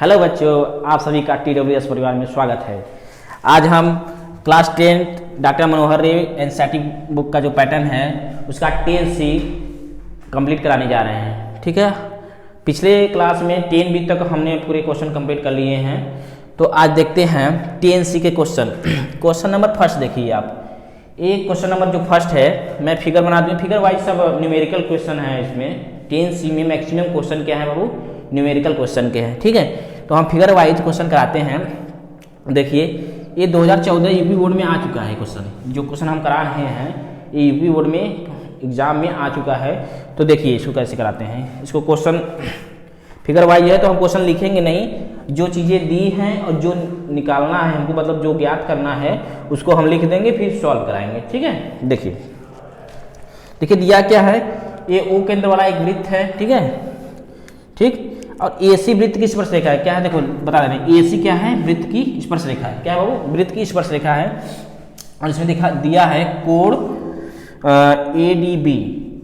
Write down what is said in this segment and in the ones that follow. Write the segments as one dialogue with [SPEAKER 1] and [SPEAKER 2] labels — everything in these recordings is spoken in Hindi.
[SPEAKER 1] हेलो बच्चों, आप सभी का TWS परिवार में स्वागत है। आज हम क्लास 10 डॉक्टर मनोहर रे एनसीईआरटी बुक का जो पैटर्न है उसका 10C कंप्लीट कराने जा रहे हैं। ठीक है, पिछले क्लास में 10B तक हमने पूरे क्वेश्चन कंप्लीट कर लिए हैं। तो आज देखते हैं 10C के क्वेश्चन नंबर फर्स्ट देखिए आप। एक क्वेश्चन नंबर जो फर्स्ट है, मैं फिगर बना दूँ, फिगर वाइज सब न्यूमेरिकल क्वेश्चन है। इसमें 10C में मैक्सिमम क्वेश्चन क्या है बाबू, न्यूमेरिकल क्वेश्चन के हैं। ठीक है, तो हम फिगर वाइज क्वेश्चन कराते हैं। देखिए, ये 2014 यूपी बोर्ड में आ चुका है क्वेश्चन। जो क्वेश्चन हम करा रहे हैं ये यूपी बोर्ड में एग्जाम में आ चुका है। तो देखिए इसको कैसे कराते हैं। इसको क्वेश्चन फिगर वाइज है तो हम क्वेश्चन लिखेंगे नहीं, जो चीज़ें दी हैं और जो निकालना है हमको, मतलब जो ज्ञात करना है उसको हम लिख देंगे, फिर सॉल्व कराएंगे। ठीक है, देखिए दिया क्या है, ये O केंद्र वाला एक वृत्त है। ठीक है, ठीक, और AC वृत्त की स्पर्श रेखा है। क्या है, देखो बता रहे हैं, AC क्या है, वृत्त की स्पर्श रेखा है। क्या है बाबू, वृत्त की स्पर्श रेखा है। और इसमें दिया है कोण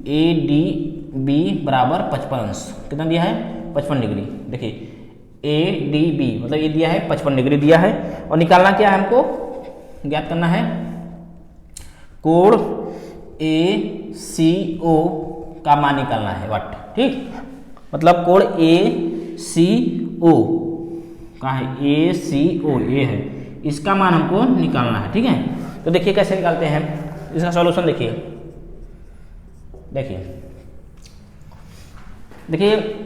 [SPEAKER 1] ADB बराबर 55 अंश। कितना दिया है, 55 डिग्री। देखिए ADB मतलब ये दिया है 55 डिग्री दिया है। और निकालना क्या है, हमको ज्ञात करना है कोण ACO का मान निकालना है, वाट। ठीक, मतलब कोण ACO कहाँ है, ACO ये है, इसका मान हमको निकालना है। ठीक है, तो देखिए कैसे निकालते हैं इसका सॉल्यूशन। देखिए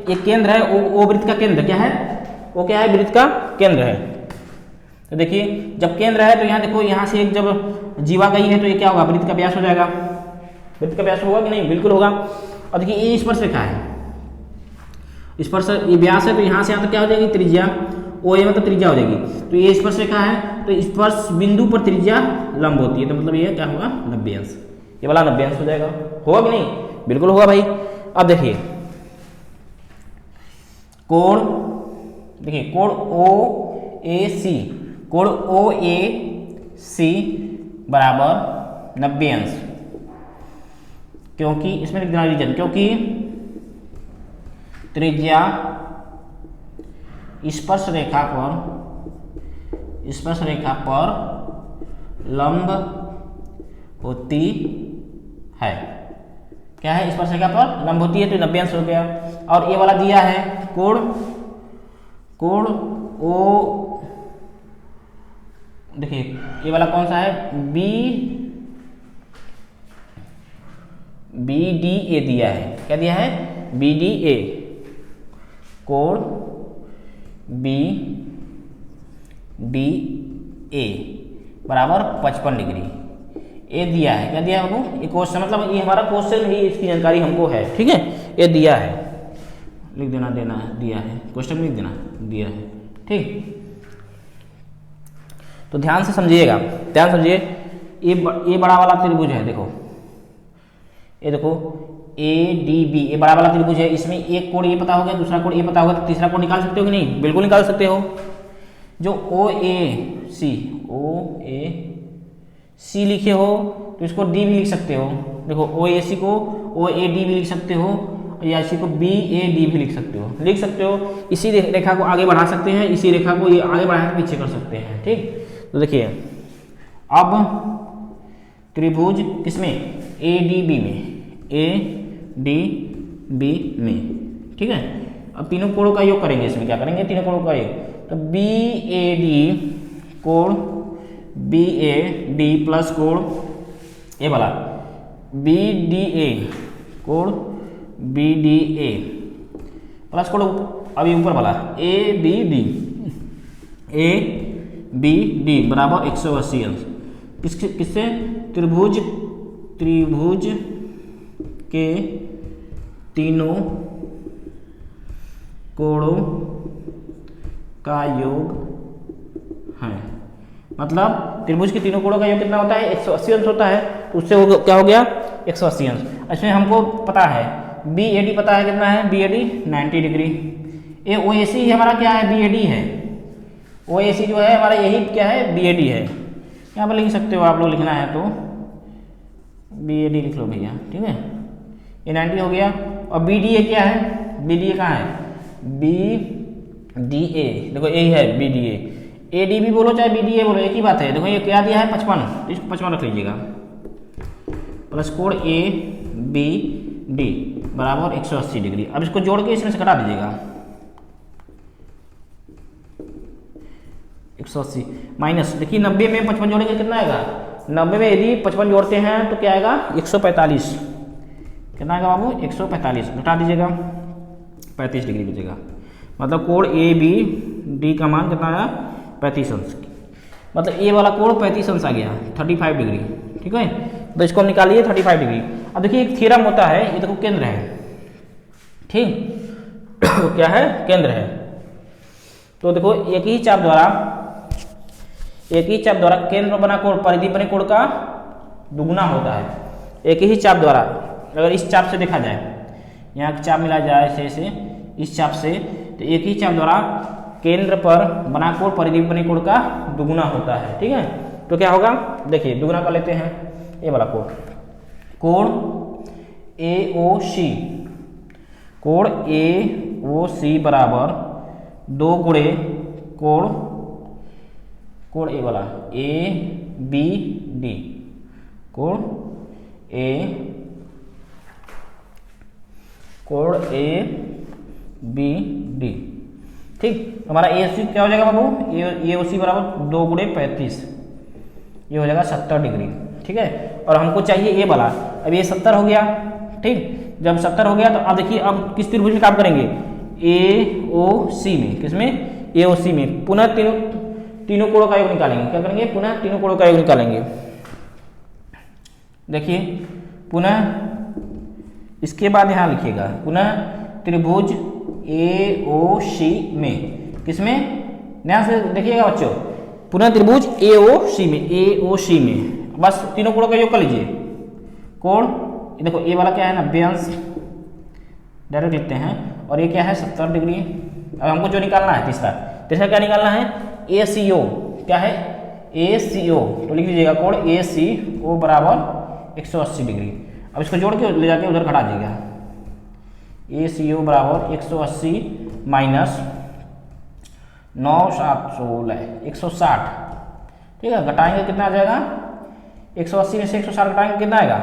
[SPEAKER 1] ये केंद्र है, ओ वृत्त का केंद्र क्या है, वो क्या है, वृत्त का केंद्र है। तो देखिए जब केंद्र है तो यहाँ देखो, यहाँ से एक जब जीवा गई है तो ये क्या होगा, वृत्त का व्यास हो जाएगा। वृत्त का व्यास होगा कि नहीं, बिल्कुल होगा। और देखिए ये स्पर्श रेखा है, स्पर्श ये व्यास है तो यहाँ से यहाँ तक क्या हो जाएगी, त्रिज्या। OA मतलब त्रिज्या हो जाएगी। तो ये स्पर्श रेखा है तो स्पर्श बिंदु पर त्रिज्या लंब होती है। तो मतलब ये क्या होगा, 90 अंश। ये वाला 90 अंश हो जाएगा, होगा कि नहीं, बिल्कुल होगा भाई। अब देखिए कोण, देखिए कोण OAC बराबर 90 अंश। क्योंकि इसमें लिख देना रीजन, क्योंकि त्रिज्या स्पर्श रेखा पर लंब होती है। क्या है, स्पर्श रेखा पर लंब होती है, तो 90 अंश हो गया। और ये वाला दिया है कोण O, देखिए ये वाला कौन सा है, BDA दिया है। क्या दिया है, BDA, कोण BDA बराबर 55 डिग्री। ये दिया है, क्या दिया है बाबू, ये क्वेश्चन, मतलब ये हमारा क्वेश्चन ही, इसकी जानकारी हमको है। ठीक है, ये दिया है, लिख देना दिया है, क्वेश्चन लिख देना दिया है। ठीक, तो ध्यान से समझिएगा, ध्यान समझिए। ये बड़ा वाला त्रिभुज है, देखो ये देखो ADB, ये बड़ा वाला त्रिभुज है। इसमें एक कोण ये पता हो गया, दूसरा कोण ये पता होगा, तो तीसरा कोण निकाल सकते हो कि नहीं, बिल्कुल निकाल सकते हो। जो OAC लिखे हो तो इसको D भी लिख सकते हो। देखो OAC को OAD भी लिख सकते हो, या इसी को BAD भी लिख सकते हो। इसी रेखा को आगे बढ़ा सकते हैं, इसी रेखा को ये आगे बढ़ा के पीछे कर सकते हैं। ठीक, तो देखिए अब त्रिभुज किसमें, ADB में। ठीक है, अब तीनों कोणों का योग करेंगे। इसमें क्या करेंगे, तीनों कोणों का योग। तो BAD कोण BAD प्लस कोण ये वाला BDA कोण BDA प्लस कोण अभी ऊपर वाला ABD बराबर 180 अंश। किससे, त्रिभुज के तीनों कोणों का योग है। मतलब त्रिभुज के तीनों कोणों का योग कितना होता है, 180 अंश होता है। तो उससे वो क्या हो गया, 180 अंश। इसमें हमको पता है BAD पता है कितना है, BAD 90 डिग्री। ये OAC हमारा क्या है, BAD है। OAC जो है हमारा यही क्या है, BAD है। यहाँ पर लिख सकते हो आप लोग, लिखना है तो BAD लिख लो भैया। ठीक है, ये 90 हो गया। और BDA क्या है, BDA कहाँ है, डी ए, देखो ए है बी डी ए डी भी बोलो चाहे बी डी ए बोलो एक ही बात है। देखो ये क्या दिया है 55, इसको 55 रख लीजिएगा, प्लस कोण ए बी डी बराबर 180 डिग्री। अब इसको जोड़ के इसमें से घटा दीजिएगा, 180 माइनस, देखिए 90 में 55 जोड़ेंगे कितना आएगा, 90 में यदि 55 जोड़ते हैं तो क्या आएगा 145, कितना आएगा बाबू 145, घटा दीजिएगा 35 डिग्री बचेगा। मतलब कोण ए बी डी का मान कितना आया 35 अंश, मतलब ए वाला कोण 35 अंश आ गया 35 डिग्री। ठीक है, तो इसको हम निकालिए 35 डिग्री। अब देखिए एक थ्योरम होता है, ये देखो केंद्र है, ठीक क्या है केंद्र है। तो देखो एक ही चाप द्वारा केंद्र बना कोण परिधि बने कोण का दुगुना होता है। एक ही चाप द्वारा, अगर इस चाप से देखा जाए, यहाँ चाप मिला जाए ऐसे इस चाप से, तो एक ही चाप द्वारा केंद्र पर बना कोण परिधि बने कोण का दुगुना होता है। ठीक है, तो क्या होगा देखिए दुगुना कर लेते हैं, ये वाला कोण ए ओ सी, कोण ए ओ सी बराबर 2 गुणे कोण ए वाला ए बी डी, कोण ए बी डी। ठीक, हमारा ए सी क्या हो जाएगा बाबू, ए ओ सी बराबर 2 गुणे 35, ये हो जाएगा 70 डिग्री। ठीक है, और हमको चाहिए ए वाला, अब ये 70 हो गया। ठीक, जब 70 हो गया तो अब देखिए अब किस त्रिभुज में काम करेंगे, ए ओ सी में, किसमें ए ओ सी में, पुनः तीनों कोणों का योग निकालेंगे। क्या करेंगे, पुनः तीनों कोणों का योग निकालेंगे। देखिए पुनः इसके बाद यहाँ लिखिएगा पुनः त्रिभुज ए ओ सी में, किसमें ध्यान से देखिएगा बच्चों, पुनः त्रिभुज ए ओ सी में बस तीनों कोणों का योग कर लीजिए। कोण देखो ए वाला क्या है 90 अंश, डायरेक्ट लिखते हैं, और ये क्या है 70 डिग्री। अब हमको जो निकालना है तीसरा क्या निकालना है, ए सी ओ, क्या है ए सी ओ, तो लिख लीजिएगा कोण ए सी ओ बराबर 180 डिग्री। अब इसको जोड़ के ले जाके उधर घटा दीजिएगा, ए सी ओ बराबर 180 माइनस 9 7 16 160। ठीक है, घटाएंगे कितना आ जाएगा, 180 में से 160 घटाएंगे कितना आएगा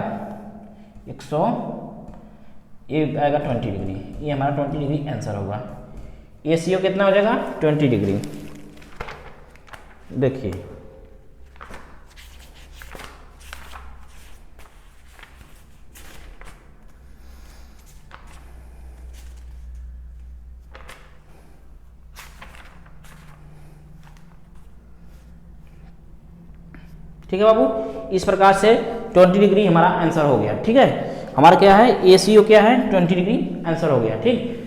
[SPEAKER 1] 100, ये आएगा 20 डिग्री, ये हमारा 20 डिग्री आंसर होगा। ए सी ओ कितना हो जाएगा 20 डिग्री। देखिए ठीक है बाबू, इस प्रकार से 20 डिग्री हमारा आंसर हो गया। ठीक है, हमारा क्या है ए सी ओ क्या है 20 डिग्री आंसर हो गया। ठीक,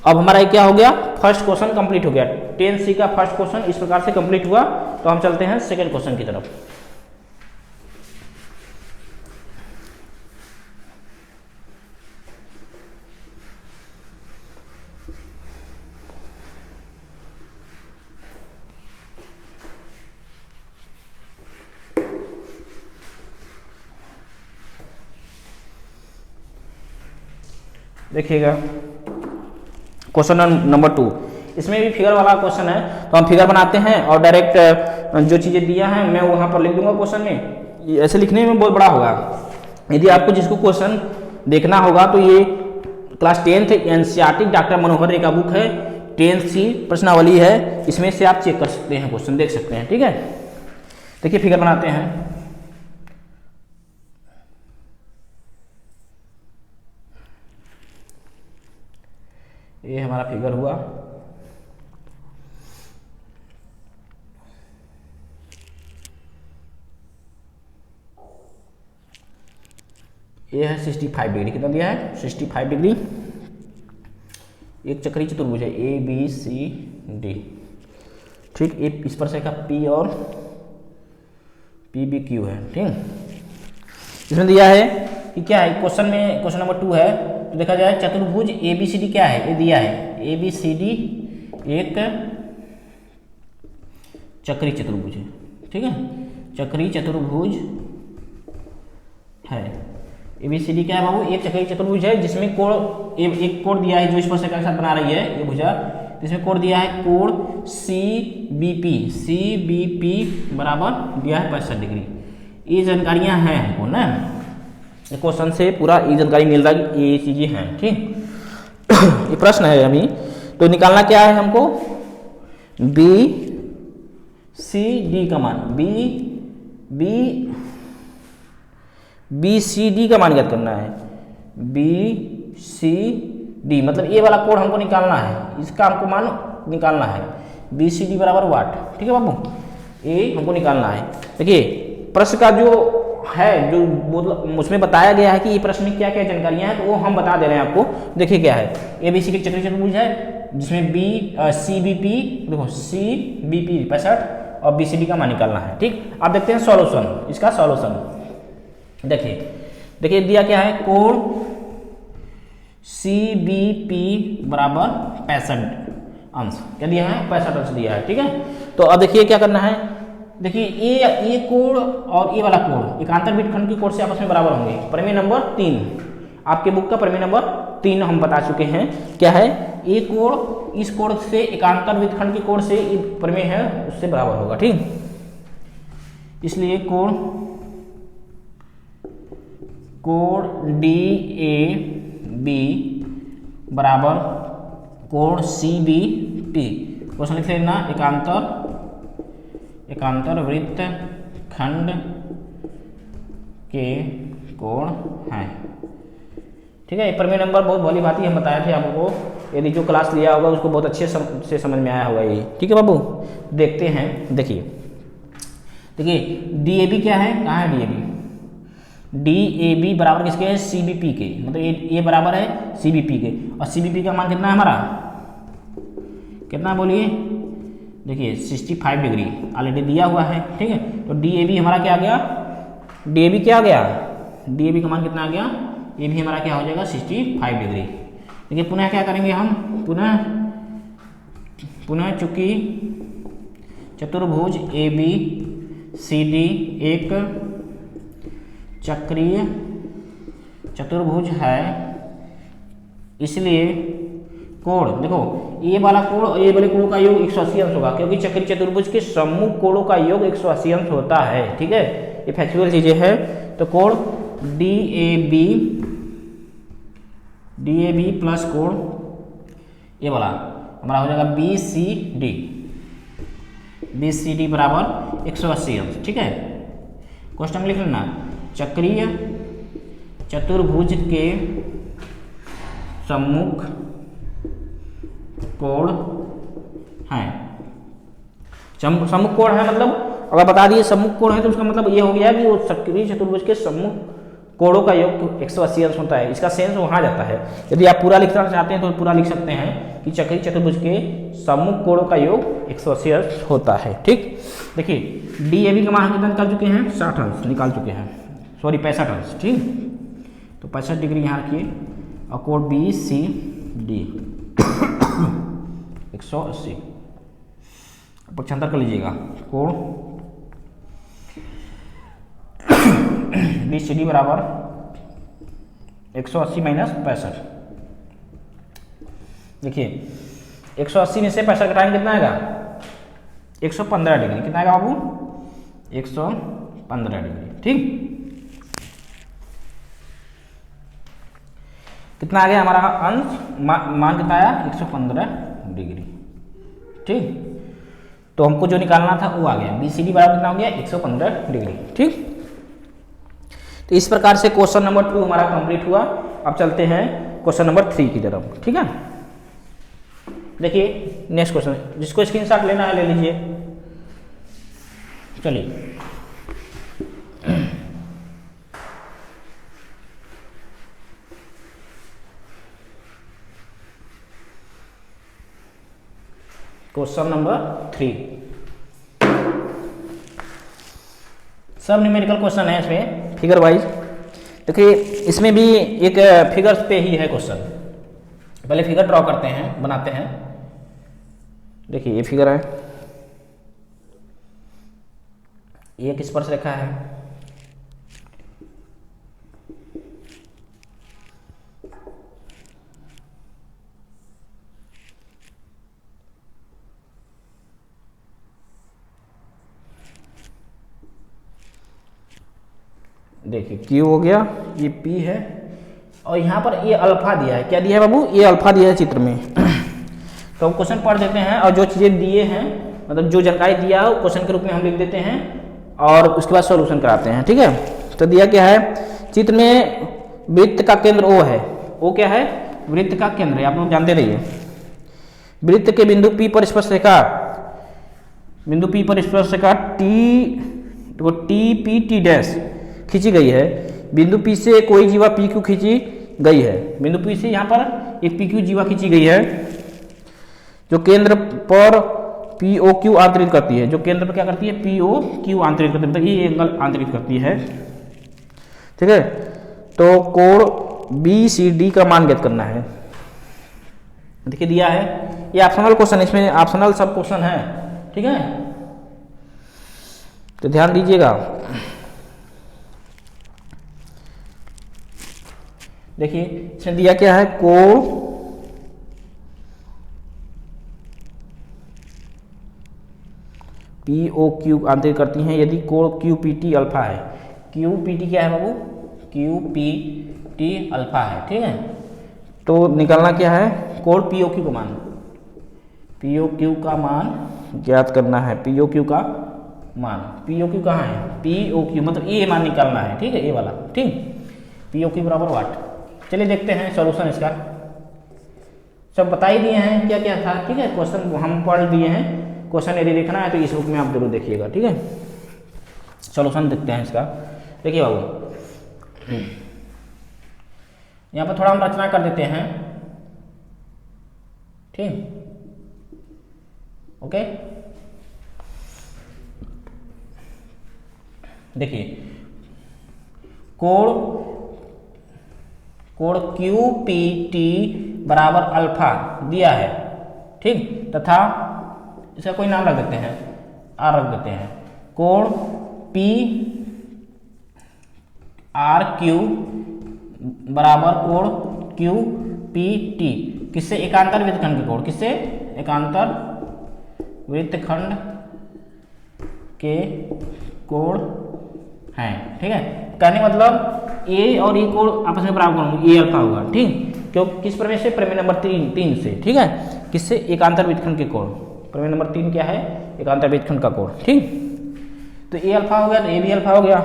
[SPEAKER 1] अब हमारा क्या हो गया, फर्स्ट क्वेश्चन कंप्लीट हो गया। 10C का फर्स्ट क्वेश्चन इस प्रकार से कंप्लीट हुआ। तो हम चलते हैं सेकंड क्वेश्चन की तरफ। देखिएगा क्वेश्चन नंबर 2, इसमें भी फिगर वाला क्वेश्चन है। तो हम फिगर बनाते हैं और डायरेक्ट जो चीज़ें दिया है मैं वहाँ पर लिख दूंगा क्वेश्चन में। ऐसे लिखने में बहुत बड़ा होगा। यदि आपको जिसको क्वेश्चन देखना होगा तो ये क्लास 10th एनसीईआरटी डॉक्टर मनोहर रे का बुक है, 10C प्रश्नावली है, इसमें से आप चेक कर सकते हैं, क्वेश्चन देख सकते हैं। ठीक है, देखिए फिगर बनाते हैं। ये हमारा फिगर हुआ। ये है 65 डिग्री, कितना दिया है 65 डिग्री। एक चक्रीय चतुर्भुज है ए बी सी डी। ठीक, एक इस पर से का पी और पी बी क्यू है। ठीक, इसमें दिया है कि क्या है, क्वेश्चन में क्वेश्चन नंबर 2 है। तो देखा जाए चतुर्भुज ए बी सी डी क्या है, ये दिया है ए बी सी डी एक चक्रीय चतुर्भुज है। ठीक है, चक्रीय चतुर्भुज है। ए बी सी डी क्या है बाबू, एक चक्रीय चतुर्भुज है जिसमें कोण एक कोण दिया है जो स्पर्शरेखा के साथ बना रही है, ये भुजा तो इसमें कोड दिया है कोड सी बी पी बराबर दिया है 65 डिग्री। ये जानकारियां हैं हमको ना, ये क्वेश्चन से पूरा ये जानकारी मिल रहा है, ये चीजें हैं ठीक। ये प्रश्न है अभी, तो निकालना क्या है हमको, बी सी डी का मान, बी सी डी का मान ज्ञात करना है। बी सी डी मतलब ये वाला कोड हमको निकालना है, इसका हमको मान निकालना है। बी सी डी बराबर वाट, ठीक है बाबू, ये हमको निकालना है। देखिए प्रश्न का जो है, जो उसमें बताया गया है कि ये प्रश्न में क्या क्या जानकारियां हैं, तो वो हम बता दे रहे हैं आपको। देखिए क्या है, ए बी सी डी चक्रीय चतुर्भुज है जिसमें बी सी बी पी, देखो सी बी पी 65 और बी सी डी का मान निकालना है ठीक। आप देखते हैं सॉल्यूशन, इसका सॉल्यूशन देखिए दिया क्या है, कोण सी बी पी बराबर 65 अंश, क्या दिया है 65 अंश दिया है ठीक है। तो अब देखिए क्या करना है, देखिए ये कोण और ये वाला कोण एकांतर वृत्तखंड के कोण से आपस में बराबर होंगे। प्रमेय नंबर 3, आपके बुक का प्रमेय नंबर 3 हम बता चुके हैं क्या है, ये कोण इस कोण से एकांतर वृत्तखंड के कोण से ये प्रमेय है उससे बराबर होगा ठीक। इसलिए कोण डी ए बी बराबर कोण सी बी टी, क्वेश्चन लिख लेना एकांतर वृत्त खंड के कोण हैं ठीक है। ये प्रमेय नंबर बहुत भली भांति हम बताए थे आपको, यदि जो क्लास लिया होगा उसको बहुत अच्छे से समझ में आया होगा ये ठीक है बाबू। देखते हैं, देखिए डी ए बी क्या है, कहाँ है D A B, D A B बराबर किसके है, सी बी पी के, मतलब ये बराबर है सी बी पी के, और सी बी पी का मान कितना है हमारा, कितना बोलिए, देखिए 65 डिग्री ऑलरेडी दिया हुआ है ठीक है। तो डी ए बी हमारा क्या आ गया, डी ए बी क्या आ गया, डी ए बी का मान कितना आ गया, ये भी हमारा क्या हो जाएगा 65 डिग्री। देखिए पुनः क्या करेंगे हम, पुनः चूंकि चतुर्भुज ए बी सी डी एक चक्रीय चतुर्भुज है, इसलिए कोण, देखो ये वाला कोण और ये वाले कोणों का योग 180 अंश होगा, क्योंकि चक्रीय चतुर्भुज के सम्मुख कोणों का योग 180 अंश होता है ठीक है। ये फैक्चुअल चीजें हैं। तो कोण डी ए बी प्लस कोण ये वाला हमारा हो जाएगा बी सी डी बराबर 180 अंश ठीक है। क्वेश्चन लिख लेना, चक्रीय चतुर्भुज के सम्मुख कोण है, सम्मुख कोण है मतलब अगर बता दिए सम्मुख कोण है तो उसका मतलब ये हो गया कि वो चक्रीय चतुर्भुज के सम्मुख कोणों का योग 180 अंश होता है, इसका सेंस वहां जाता है। यदि आप पूरा लिखना चाहते हैं तो पूरा लिख सकते हैं कि चक्रीय चतुर्भुज के सम्मुख कोणों का योग 180 अंश होता है ठीक। देखिए डी ए बी का मान कितना निकाल चुके हैं, 60 अंश निकाल चुके हैं, सॉरी 65 अंश ठीक। तो 65 डिग्री यहाँ रखिए और कोण बी सी डी 180 पक्षांतर कर लीजिएगा, कोण बी सी डी बराबर 180 माइनस 65। देखिए 180 में से 65 घटाएंगे कितना आएगा, 115 डिग्री, कितना आएगा बाबू 115 डिग्री ठीक। कितना आ गया हमारा अंश, मान कितना आया 115 डिग्री ठीक। तो हमको जो निकालना था वो आ गया, बी सी डी बराबर कितना हो गया 115 डिग्री ठीक। तो इस प्रकार से क्वेश्चन नंबर 2 हमारा कंप्लीट हुआ। अब चलते हैं क्वेश्चन नंबर 3 की तरफ ठीक है। देखिए नेक्स्ट क्वेश्चन, जिसको स्क्रीनशॉट लेना है ले लीजिए। चलिए क्वेश्चन नंबर 3, सब न्यूमेरिकल क्वेश्चन है इसमें फिगर वाइज। देखिए इसमें भी एक फिगर्स पे ही है क्वेश्चन। पहले फिगर ड्रॉ करते हैं, बनाते हैं। देखिए ये फिगर है, ये किस पर से रखा है, देखिए Q हो गया, ये P है और यहाँ पर ये अल्फा दिया है। क्या दिया है बाबू? ये अल्फा दिया है चित्र में। तो क्वेश्चन पढ़ देते हैं और जो चीज़ें दिए हैं, मतलब जो जानकारी दिया है क्वेश्चन के रूप में हम लिख देते हैं और उसके बाद सॉल्यूशन कराते हैं। ठीक है, तो दिया क्या है चित्र में, वृत्त का केंद्र O है। O क्या है? वृत्त का केंद्र है, आप लोग जानते रहिए। वृत्त के बिंदु P पर स्पर्श रेखा, बिंदु P पर स्पर्श रेखा टी पी टी डैश खींची गई है। बिंदु P से कोई जीवा PQ खींची गई है। बिंदु P से यहाँ पर एक PQ जीवा खींची गई है जो केंद्र पर POQ आंतरित करती है। जो केंद्र पर क्या करती है? POQ आंतरित करती है, मतलब ये एंगल आंतरित करती है। ठीक है, तो कोण BCD का मान ज्ञात करना है। देखिए दिया है, ये ऑप्शनल क्वेश्चन, इसमें ऑप्शनल सब क्वेश्चन है। ठीक है, तो ध्यान दीजिएगा। देखिए इसमें दिया क्या है, कोण POQ आंतरित करती हैं यदि कोण QPT अल्फा है। QPT क्या है बाबू? QPT अल्फा है। ठीक है, तो निकालना क्या है? कोण POQ का मान, POQ का मान ज्ञात करना है। POQ का मान, POQ कहाँ है? POQ मतलब ये मान निकालना है। ठीक है, ये वाला। ठीक, POQ बराबर वाट। चलिए देखते हैं सॉल्यूशन इसका। सब बता ही दिए हैं क्या क्या था। ठीक है, क्वेश्चन हम पढ़ दिए हैं। क्वेश्चन यदि देखना है तो इस बुक में आप जरूर देखिएगा। ठीक है, सॉल्यूशन देखते हैं इसका। देखिए बाबू, यहाँ पर थोड़ा हम रचना कर देते हैं। ठीक, ओके। देखिए कोण QPT बराबर अल्फा दिया है। ठीक, तथा इसका कोई नाम रख देते हैं, R रख देते हैं। कोण PRQ बराबर कोण QPT किससे? एकांतर वृत्तखंड के कोण, किससे? एकांतर वृत्तखंड के कोण हैं। ठीक है, कहने मतलब A और E कोण आपस में बराबर होंगे, A अल्फा होगा। ठीक, क्यों? किस प्रमेय से? प्रमेय नंबर 3 से। ठीक है, किससे? एकांतर वृत्तखंड के कोण। प्रमेय नंबर 3 क्या है? एकांतर वृत्तखंड का कोण। ठीक, तो A अल्फा हो गया तो A भी अल्फा हो गया।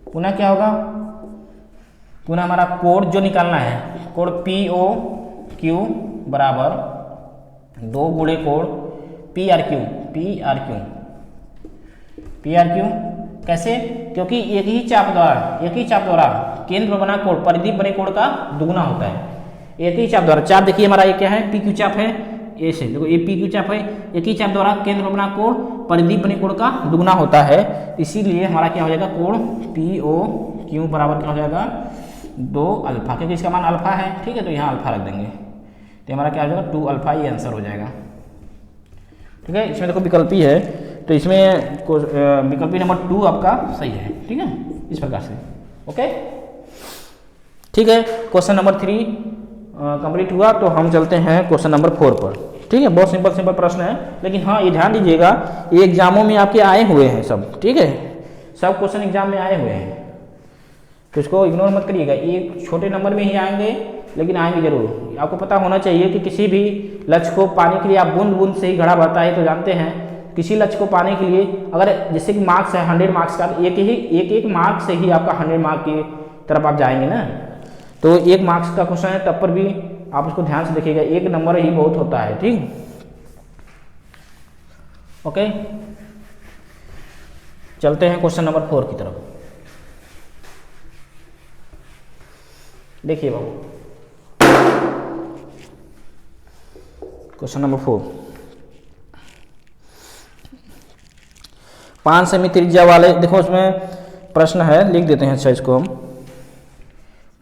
[SPEAKER 1] पुनः क्या होगा? पुनः हमारा कोण जो निकालना है, कोण POQ बराबर 2 गुणे कोण PRQ कैसे? क्योंकि एक ही चाप द्वारा केंद्र बना कोण परिधि बने कोण का दुगुना होता है। एक ही चाप द्वारा, चाप देखिए हमारा ये क्या है? PQ चाप है। ए से देखो, ये PQ चाप है। एक ही चाप द्वारा केंद्र बना कोण परिधि बने कोण का दुगुना होता है। इसीलिए हमारा क्या हो जाएगा? कोण POQ बराबर क्या हो जाएगा? 2 अल्फा, क्योंकि इसका मान अल्फा है। ठीक है, तो यहाँ अल्फा रख देंगे तो हमारा क्या हो जाएगा? 2 अल्फा, ये आंसर हो जाएगा। ठीक है, इसमें देखो विकल्पी है तो इसमें विकल्पी नंबर 2 आपका सही है। ठीक है, इस प्रकार से। ओके, ठीक है, क्वेश्चन नंबर 3 कंप्लीट हुआ। तो हम चलते हैं क्वेश्चन नंबर 4 पर। ठीक है, बहुत सिंपल प्रश्न है, लेकिन हाँ ये ध्यान दीजिएगा, ये एग्जामों में आपके आए हुए हैं सब। ठीक है, सब क्वेश्चन एग्जाम में आए हुए हैं, तो इसको इग्नोर मत करिएगा। ये छोटे नंबर में ही आएंगे, लेकिन आएंगे जरूर। आपको पता होना चाहिए कि किसी भी लक्ष्य को पाने के लिए, आप बूंद बूंद से ही घड़ा भरता है तो जानते हैं। किसी लक्ष्य को पाने के लिए अगर जैसे कि मार्क्स है 100 मार्क्स का, एक मार्क्स से ही आपका 100 मार्क की तरफ आप जाएंगे ना। तो 1 मार्क्स का क्वेश्चन है, तब पर भी आप उसको ध्यान से देखिएगा, 1 नंबर ही बहुत होता है। ठीक, ओके, चलते हैं क्वेश्चन नंबर 4 की तरफ। देखिए बाबू, क्वेश्चन नंबर 4, 5 सेमी त्रिज्या वाले, देखो उसमें प्रश्न है, लिख देते हैं। अच्छा, इसको हम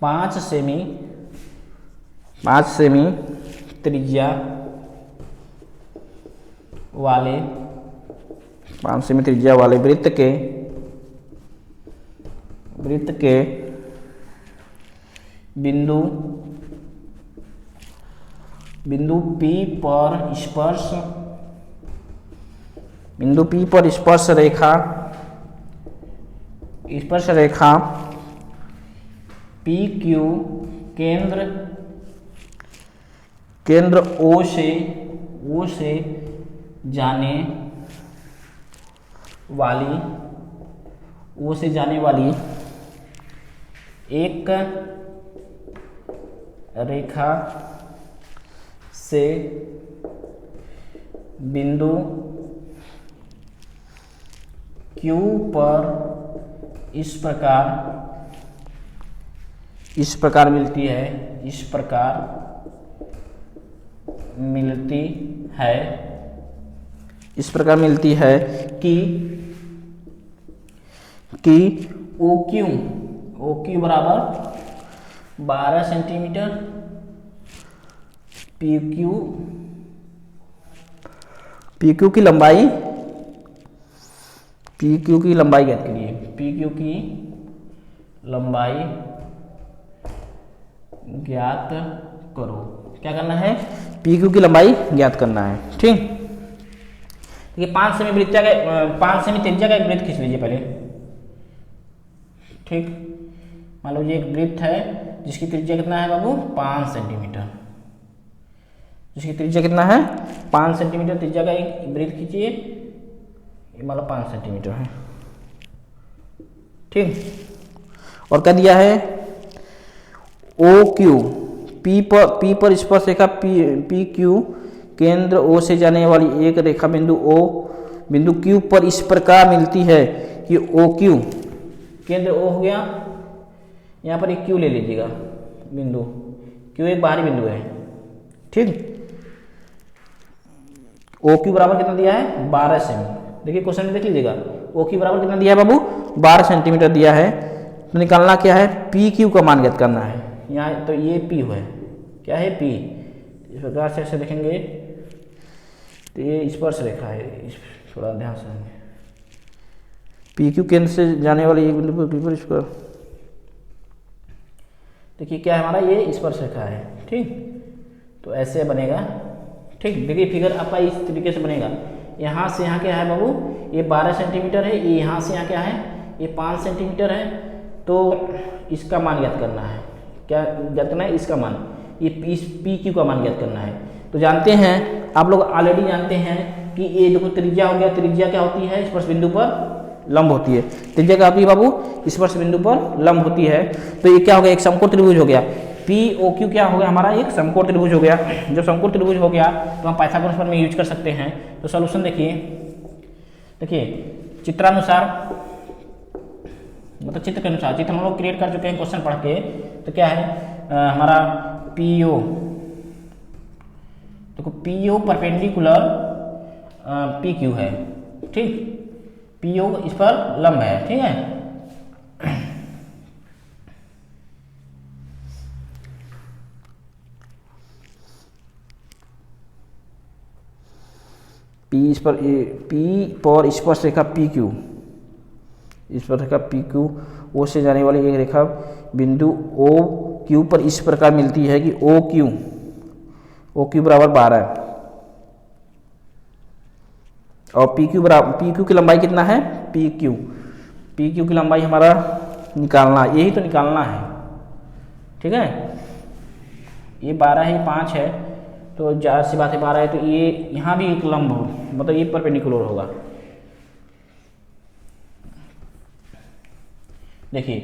[SPEAKER 1] 5 सेमी त्रिज्या वाले 5 सेमी त्रिज्या वाले वृत्त के बिंदु P पर स्पर्श रेखा स्पर्श रेखा पी क्यू केंद्र ओ से जाने वाली एक रेखा से बिंदु Q पर इस प्रकार मिलती है कि OQ बराबर 12 सेंटीमीटर, PQ की लंबाई ज्ञात करिए। PQ की लंबाई ज्ञात करो। क्या करना है? PQ की लंबाई ज्ञात करना है। ठीक, देखिए 5 सेमी त्रिज्या का एक वृत्त खींच लीजिए पहले। ठीक, मान लो ये एक वृत्त है जिसकी त्रिज्या कितना है बाबू? 5 सेंटीमीटर। जिसकी त्रिज्या कितना है? 5 सेंटीमीटर त्रिज्या का एक वृत्त खींचिए। ये मान लो 5 सेंटीमीटर है। ठीक, और क्या दिया है? OQ P पर स्पर्श रेखा PQ केंद्र O से जाने वाली एक रेखा बिंदु Q पर इस प्रकार मिलती है कि OQ केंद्र O हो गया, यहाँ पर एक Q ले लीजिएगा बिंदु Q एक बाहरी बिंदु है। ठीक, OQ बराबर कितना दिया है? 12 सेमी। देखिए क्वेश्चन में देख लीजिएगा, OQ बराबर कितना दिया है बाबू? 12 सेंटीमीटर दिया है। तो निकालना क्या है? PQ का मान ज्ञात करना है। यहाँ तो ये P है, क्या है? P। इस प्रकार से ऐसे देखेंगे तो ये स्पर्श रेखा है, थोड़ा ध्यान से। PQ केंद्र से जाने वाली एक बिंदु पर इस पर देखिए क्या है हमारा? ये स्पर्श रेखा है। ठीक, तो ऐसे बनेगा। ठीक, देखिए फिगर आपका इस तरीके से बनेगा। यहाँ से यहाँ क्या है बाबू? ये 12 सेंटीमीटर है। ये यहाँ से यहाँ क्या है? ये 5 सेंटीमीटर है। तो इसका मान ज्ञात करना है। क्या ज्ञात करना है? इसका मान, ये PQ का मान ज्ञात करना है। तो जानते हैं, आप लोग ऑलरेडी जानते हैं कि ये देखो त्रिज्या हो गया। त्रिज्या क्या होती है? स्पर्श बिंदु पर लंब होती है। त्रिज्या क्या होती है बाबू? स्पर्श बिंदु पर लंब होती है। तो ये क्या हो गया? एक समकोण त्रिभुज हो गया। POQ क्या हो गया हमारा? एक समकोण त्रिभुज हो गया। जब समकोण त्रिभुज हो गया तो हम पाइथागोरस प्रमेय यूज कर सकते हैं। तो सॉल्यूशन देखिए चित्रानुसार, मतलब चित्र के अनुसार, चित्र हम लोग क्रिएट कर चुके हैं क्वेश्चन पढ़ के। तो क्या है हमारा? PO, देखो PO परपेंडिकुलर PQ है। ठीक, PO इस पर लंब है। ठीक है, P पर स्पर्श रेखा PQ, स्पर्श रेखा PQ O से जाने वाली एक रेखा बिंदु OQ पर इस प्रकार मिलती है कि OQ बराबर 12 और PQ की लंबाई कितना है? PQ की लंबाई हमारा निकालना, यही तो निकालना है। ठीक है, ये 12 है, ये 5 है, तो ज़ाहिर सी बात है 12 है, तो ये यहाँ भी एक लंब हो, मतलब ये परपेंडिकुलर होगा। देखिए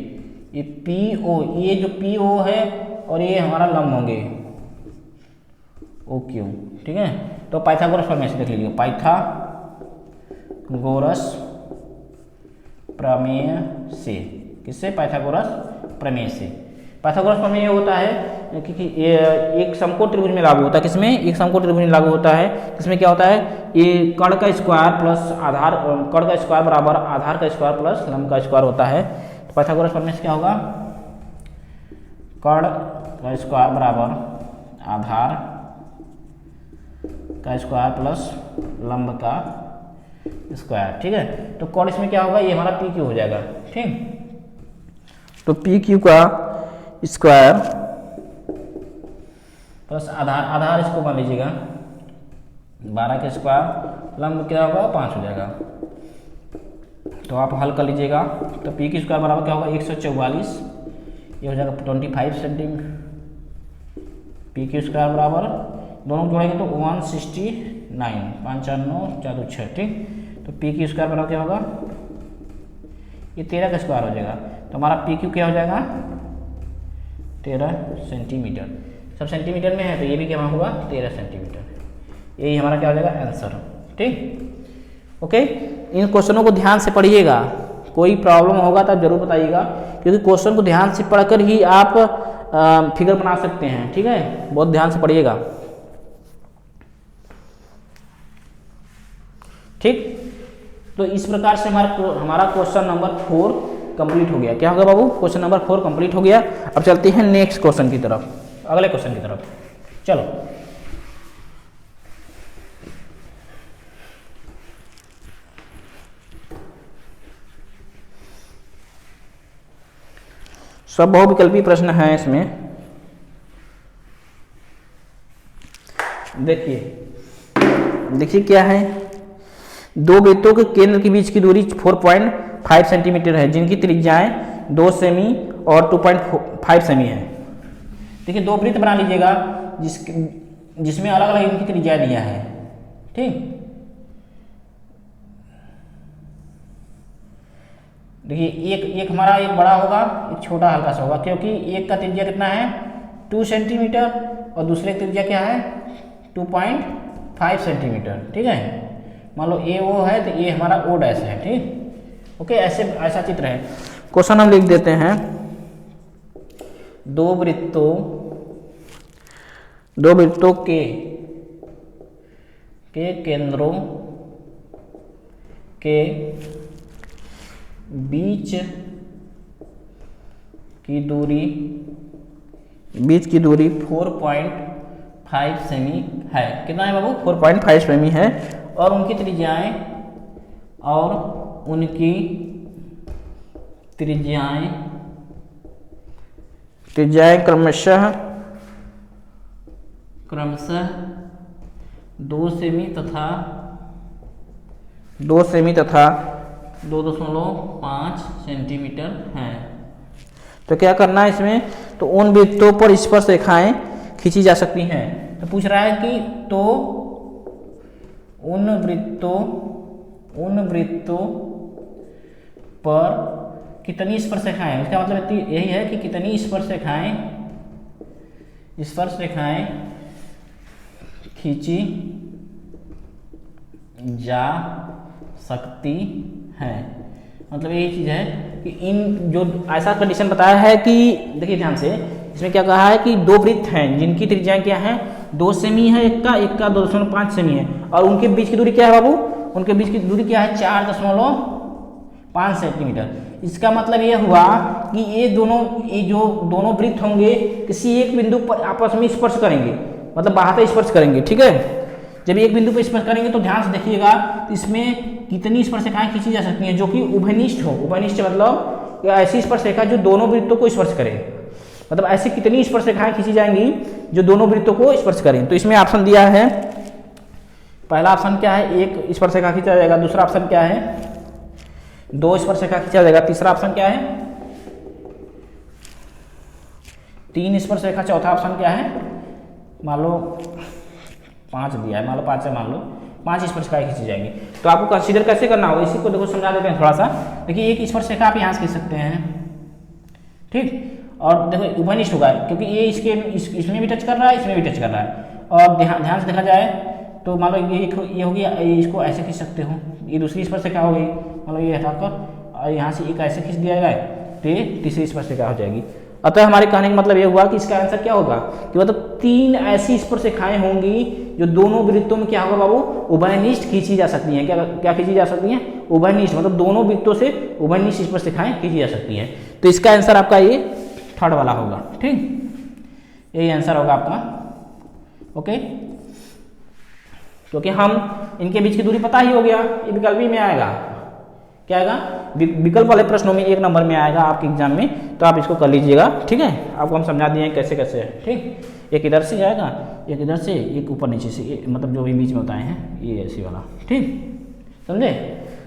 [SPEAKER 1] ये PO, ये जो PO है और ये हमारा लंब होंगे OQ। ठीक है, तो पाइथागोरस प्रमेय से देख लीजिए। पाइथागोरस प्रमेय से, किससे? पाइथागोरस प्रमेय से। पाइथागोरस प्रमेय ये होता है कि एक समकोण त्रिभुज में लागू होता है। किसमें? एक समकोण त्रिभुज में लागू होता है। इसमें क्या होता है? ये कर्ण का स्क्वायर प्लस आधार, कर्ण का स्क्वायर बराबर आधार का स्क्वायर प्लस लंब का स्क्वायर होता है। तो पाइथागोरस प्रमेय से क्या होगा? कर्ण का स्क्वायर बराबर आधार का स्क्वायर प्लस लंब का स्क्वायर। ठीक है, तो कर्ण इसमें क्या होगा? ये हमारा PQ हो जाएगा। ठीक, तो PQ का स्क्वायर प्लस आधार इसको मान लीजिएगा 12 के स्क्वायर, लंब क्या होगा? 5 हो जाएगा। तो आप हल कर लीजिएगा। तो पी की स्क्वायर बराबर क्या होगा 144, ये हो जाएगा 25 सेंटीमीटर। पी की स्क्वायर बराबर दोनों जोड़ेंगे तो 169, 5 4 9 4 2 6, ठीक। तो पी की स्क्वायर बराबर क्या होगा, ये 13 का स्क्वायर हो जाएगा। तो हमारा पी क्यू क्या हो जाएगा 13 सेंटीमीटर। सब सेंटीमीटर में है तो ये भी क्या होगा 13 सेंटीमीटर। यही हमारा क्या हो जाएगा आंसर, ठीक। ओके, इन क्वेश्चनों को ध्यान से पढ़िएगा, कोई प्रॉब्लम होगा तो जरूर बताइएगा, क्योंकि क्वेश्चन को ध्यान से पढ़कर ही आप फिगर बना सकते हैं, ठीक है। बहुत ध्यान से पढ़िएगा, ठीक। तो इस प्रकार से हमारा क्वेश्चन नंबर 4 कंप्लीट हो गया। क्या होगा बाबू, क्वेश्चन नंबर 4 कंप्लीट हो गया। अब चलते हैं नेक्स्ट क्वेश्चन की तरफ, अगले क्वेश्चन की तरफ। चलो, सब बहुविकल्पी प्रश्न है इसमें। देखिए क्या है, दो वृत्तों के केंद्र के बीच की दूरी 4.5 सेंटीमीटर है, जिनकी त्रिज्याएं 2 सेमी और 2.5 सेमी है। देखिए दो वृत्त बना लीजिएगा जिसमें अलग अलग इनकी त्रिज्या दिया है, ठीक। देखिए एक हमारा एक बड़ा होगा, एक छोटा हल्का सा होगा, क्योंकि एक का त्रिज्या कितना है 2 सेंटीमीटर और दूसरे की त्रिज्या क्या है 2.5 सेंटीमीटर, ठीक है। मान लो ए ओ है तो ये हमारा ओ डैश है, ठीक। ओके, ऐसा चित्र है। क्वेश्चन हम लिख देते हैं, दो वृत्तों के केंद्रों के बीच की दूरी 4.5 सेमी है। कितना है बाबू 4.5 सेमी है, और उनकी त्रिज्याएं क्रमशः 2 सेमी तथा 2.5 सेंटीमीटर हैं। तो क्या करना है इसमें, तो उन वृत्तों पर स्पर्श रेखाएं खींची जा सकती हैं। तो पूछ रहा है कि तो उन वृत्तों पर कितनी स्पर्श रेखाएं, इसका मतलब यही है कि कितनी स्पर्श रेखाएं खींची जा सकती हैं। मतलब यही चीज है कि इन जो ऐसा कंडीशन बताया है कि देखिए ध्यान से, इसमें क्या कहा है कि दो वृत्त हैं जिनकी त्रिज्याएं क्या है 2 सेमी है, एक का 2.5 सेमी है, और उनके बीच की दूरी क्या है बाबू, उनके बीच की दूरी क्या है 4.5 सेंटीमीटर। इसका मतलब ये हुआ कि ये जो दोनों वृत्त होंगे किसी एक बिंदु पर आपस में स्पर्श करेंगे, मतलब बाहर स्पर्श करेंगे, ठीक है। जब एक बिंदु पर स्पर्श करेंगे तो ध्यान से देखिएगा इसमें कितनी स्पर्श रेखाएं खींची जा सकती हैं जो कि उभयनिष्ठ हो। उभयनिष्ठ मतलब ऐसी स्पर्श रेखा जो दोनों वृत्तों को स्पर्श करे, मतलब ऐसी कितनी स्पर्श रेखाएं खींची जाएंगी जो दोनों वृत्तों को स्पर्श करें। तो इसमें ऑप्शन दिया है, पहला ऑप्शन क्या है, एक स्पर्श रेखा खींचा जाएगा, दूसरा ऑप्शन क्या है 2 स्पर्श रेखा खींचा जाएगा, तीसरा ऑप्शन क्या है 3 स्पर्श रेखा, चौथा ऑप्शन क्या है मान लो 5 दिया है, मान लो 5 से मान लो 5 स्पर्श रेखाएं खींची जाएंगी। तो आपको कंसीडर कैसे करना होगा, इसी को देखो समझा देते हैं थोड़ा सा। देखिए एक स्पर्श रेखा आप यहाँ से खींच सकते हैं, ठीक, और देखो उभयनिष्ठ होगा क्योंकि ये इसमें भी टच कर रहा है, इसमें भी टच कर रहा है। और ध्यान से देखा जाए तो मान लो ये होगी, इसको ऐसे खींच सकते हो, ये दूसरी स्पर्श रेखा हो गई, मान लो ये हटाकर और यहाँ से एक ऐसे खींच दिया जाए तो ये तीसरी स्पर्श रेखा हो जाएगी। अतः हमारे कहने का मतलब ये हुआ कि इसका आंसर क्या होगा कि मतलब 3 ऐसी स्पर्श रेखाएं होंगी जो दोनों वृत्तों में क्या होगा बाबू उभयनिष्ठ खींची जा सकती हैं। क्या खींची जा सकती हैं, उभयनिष्ठ, मतलब दोनों वृत्तों से उभयनिष्ठ स्पर्श रेखाएं खींची जा सकती हैं। तो इसका आंसर आपका ये 3rd वाला होगा, ठीक, यही आंसर होगा आपका। ओके, क्योंकि हम इनके बीच की दूरी पता ही हो गया, ये विकल्प में आएगा, क्या आएगा विकल्प वाले प्रश्नों में 1 नंबर में आएगा आपके एग्जाम में, तो आप इसको कर लीजिएगा, ठीक है। आपको हम समझा दिए हैं कैसे कैसे है, ठीक। एक इधर से जाएगा, एक इधर से, एक ऊपर नीचे से, मतलब जो भी बीच में बताए हैं ये ऐसी वाला, ठीक, समझे।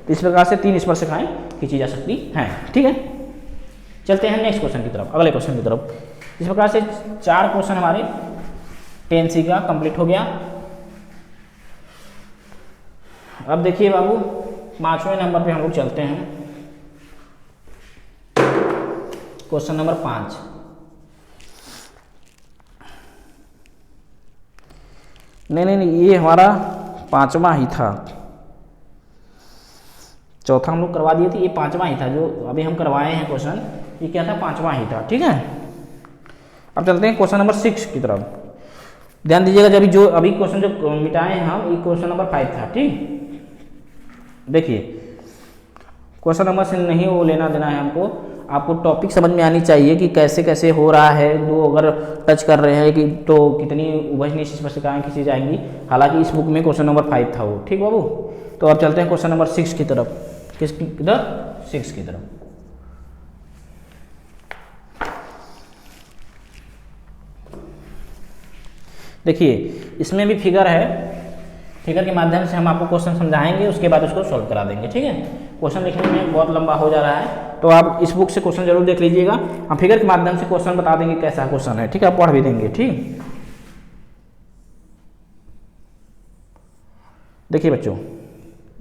[SPEAKER 1] तो इस प्रकार से 3 स्पर्शिकाएं खींची जा सकती हैं। ठीक है, चलते हैं नेक्स्ट क्वेश्चन की तरफ, अगले क्वेश्चन की तरफ। इस प्रकार से 4 क्वेश्चन हमारे 10C का कंप्लीट हो गया। अब देखिए बाबू 5वें नंबर पे हम लोग चलते हैं। Question number 5। नहीं, ये हमारा 5वां ही था। चौथा हम लोग करवा दिए थे, ये 5वां ही था जो अभी हम करवाए हैं क्वेश्चन, ये क्या था, 5वां ही था। ठीक है, अब चलते हैं क्वेश्चन नंबर 6 की तरफ। ध्यान दीजिएगा, जब जो अभी क्वेश्चन जो मिटाए हैं हम, ये क्वेश्चन नंबर 5 था। ठीक, देखिए क्वेश्चन नंबर से नहीं वो लेना देना है हमको, आपको टॉपिक समझ में आनी चाहिए कि कैसे कैसे हो रहा है। दो अगर टच कर रहे हैं कि तो कितनी उभयनिष्ठ स्पर्शिकाएं खींची जाएंगी। हालांकि इस बुक में क्वेश्चन नंबर 5 था वो। ठीक बाबू, तो अब चलते हैं क्वेश्चन नंबर 6 की तरफ। किसकी तरफ? 6 की तरफ। देखिए इसमें भी फिगर है, फिगर के माध्यम से हम आपको क्वेश्चन समझाएंगे, उसके बाद उसको सॉल्व करा देंगे। ठीक है, क्वेश्चन लिखने में बहुत लंबा हो जा रहा है, तो आप इस बुक से क्वेश्चन जरूर देख लीजिएगा। हम फिगर के माध्यम से क्वेश्चन बता देंगे कैसा क्वेश्चन है। ठीक है, पढ़ भी देंगे। ठीक, देखिए बच्चों,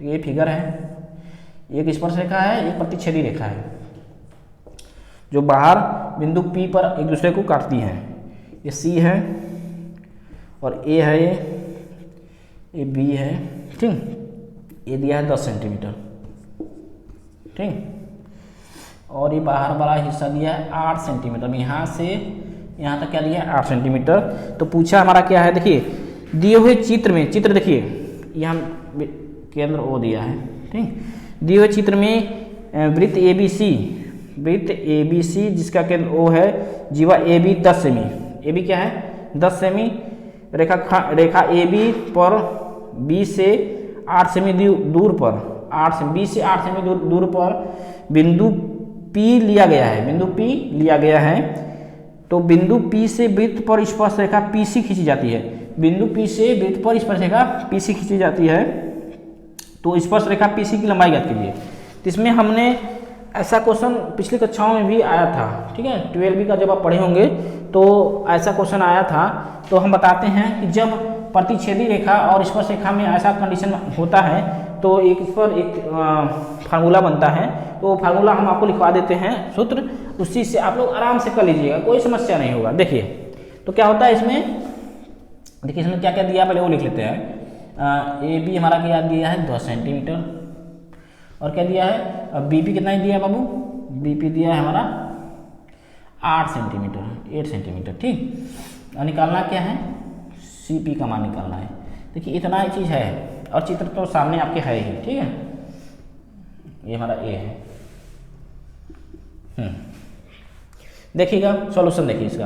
[SPEAKER 1] ये फिगर है, एक स्पर्शरेखा है, एक प्रतिच्छेदी रेखा है, जो बाहर बिंदु P पर एक दूसरे को काटती हैं। ये C है और A है, ये B है। ठीक, ये दिया है 10 सेंटीमीटर। ठीक, और ये बाहर वाला हिस्सा दिया है 8 सेंटीमीटर। यहाँ से यहाँ तक क्या दिया है? 8 सेंटीमीटर। तो पूछा हमारा क्या है, देखिए दिए हुए चित्र में, चित्र देखिए यहाँ केंद्र O दिया है। ठीक, दिए हुए चित्र में वृत्त ABC जिसका केंद्र O है, जीवा AB 10 सेमी। AB क्या है? 10 सेमी। रेखा AB पर B से 8 सेमी दूर पर, B से 8 सेमी दूर पर बिंदु P लिया गया है। बिंदु P लिया गया है, तो बिंदु P से वृत्त पर स्पर्शरेखा PC खींची जाती है। बिंदु P से वृत्त पर स्पर्शरेखा PC खींची जाती है, तो स्पर्शरेखा PC की लंबाई ज्ञात कीजिए। तो इसमें हमने ऐसा क्वेश्चन पिछली कक्षाओं में भी आया था। ठीक है, 12वीं का जब आप पढ़े होंगे तो ऐसा क्वेश्चन आया था। तो हम बताते हैं कि जब प्रतिच्छेदी रेखा और स्पर्शरेखा में ऐसा कंडीशन होता है तो एक इस पर एक फार्मूला बनता है। तो फार्मूला हम आपको लिखवा देते हैं, सूत्र, उस चीज़ से आप लोग आराम से कर लीजिएगा, कोई समस्या नहीं होगा। देखिए तो क्या होता है इसमें, देखिए इसमें क्या क्या दिया पहले वो लिख लेते हैं। AB हमारा क्या दिया है? 10 सेंटीमीटर। और क्या दिया है? BP कितना ही दिया है बाबू? BP दिया है हमारा 8 सेंटीमीटर। ठीक, और निकालना क्या है? CP का मान निकालना है। देखिए इतना ही चीज़ है, और चित्र तो सामने आपके है ही। ठीक है, ये हमारा A है। देखिएगा सॉल्यूशन, देखिए इसका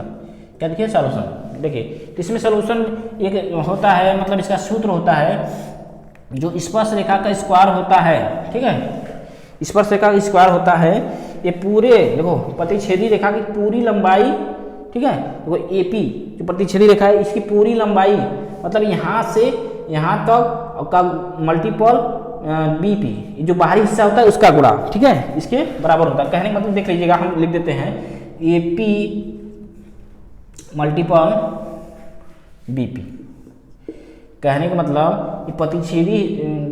[SPEAKER 1] क्या, देखिए सॉल्यूशन। देखिए तो इसमें सॉल्यूशन एक होता है, मतलब इसका सूत्र होता है जो स्पर्श रेखा का स्क्वायर होता है। ठीक है, स्पर्श रेखा का स्क्वायर होता है, ये पूरे देखो प्रतिच्छेदी रेखा की पूरी लंबाई। ठीक है, देखो AP जो प्रतिच्छेदी रेखा है इसकी पूरी लंबाई, मतलब यहाँ से यहाँ तक का मल्टीपल BP, जो बाहरी हिस्सा होता है उसका गुणा। ठीक है, इसके बराबर होता है। कहने का मतलब देख लीजिएगा, हम लिख देते हैं AP मल्टीपल BP। कहने का मतलब ये प्रतिच्छेदी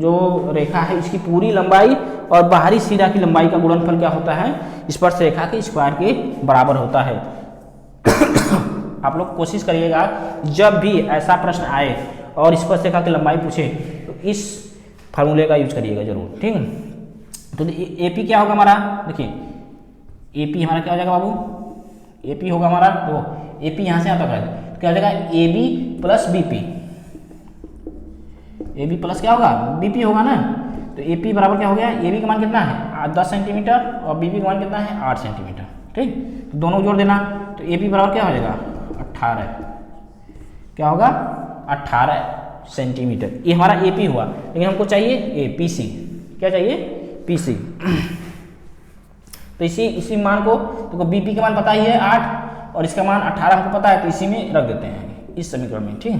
[SPEAKER 1] जो रेखा है इसकी पूरी लंबाई और बाहरी सिरा की लंबाई का गुणनफल क्या होता है? स्पर्श रेखा के स्क्वायर के बराबर होता है। आप लोग कोशिश करिएगा जब भी ऐसा प्रश्न आए और स्पर्श रेखा की लंबाई पूछे तो इस फार्मूले का यूज करिएगा जरूर। ठीक है, तो AP क्या होगा हमारा? देखिए AP हमारा क्या हो जाएगा बाबू? AP होगा हमारा, तो AP यहाँ से यहाँ तक है, तो क्या हो जाएगा? AB plus BP। AB plus क्या होगा? BP होगा ना। तो AP बराबर क्या हो गया? AB का मान कितना है? 10 सेंटीमीटर, और BP का मान कितना है? 8 सेंटीमीटर। ठीक, तो दोनों जोड़ देना, तो AP बराबर क्या हो जाएगा? 18। क्या होगा? 18 सेंटीमीटर। ये हमारा AP हुआ, लेकिन हमको चाहिए PC। क्या चाहिए? PC। तो इसी मान को देखो, BP का मान पता ही है 8 और इसका मान 18 हमको पता है, तो इसी में रख देते हैं इस समीकरण में। ठीक है,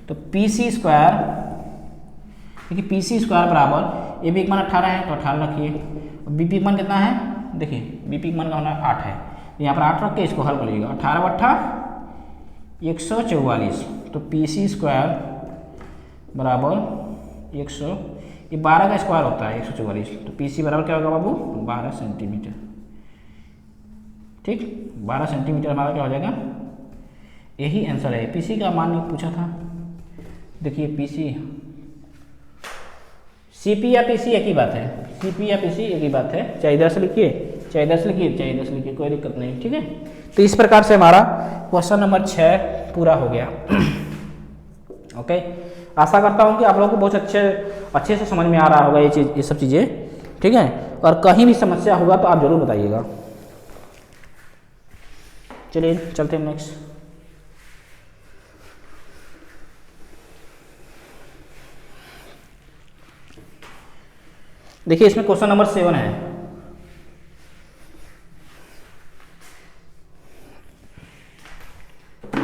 [SPEAKER 1] तो PC स्क्वायर, देखिए PC स्क्वायर बराबर ए बी का मान 18 है तो 18 रखिए। बी पी का मान कितना है, देखिए बी पी का मान होना 8 है, यहाँ पर 8 रख के इसको हल कर लीजिएगा। 18 बट्ठा 144, तो पी सी स्क्वायर बराबर 100, ये 12 का स्क्वायर होता है 144, तो पी सी बराबर क्या होगा बाबू 12 सेंटीमीटर। ठीक, 12 सेंटीमीटर हमारा क्या हो जाएगा, यही आंसर है। पी सी का मान पूछा था, देखिए पी सी, सी पी या पी सी एक ही बात है, सी पी या पी सी एक ही बात है, चाहे इधर से लिखिए चाहे इधर से लिखिए चाहे इधर से लिखिए, कोई दिक्कत नहीं। ठीक है, तो इस प्रकार से हमारा क्वेश्चन नंबर 6 पूरा हो गया। ओके, आशा करता हूँ कि आप लोगों को बहुत अच्छे से समझ में आ रहा होगा ये सब चीज़ें। ठीक है, और कहीं भी समस्या होगा तो आप जरूर बताइएगा। चलिए चलते हैं नेक्स्ट। देखिए इसमें क्वेश्चन नंबर 7 है।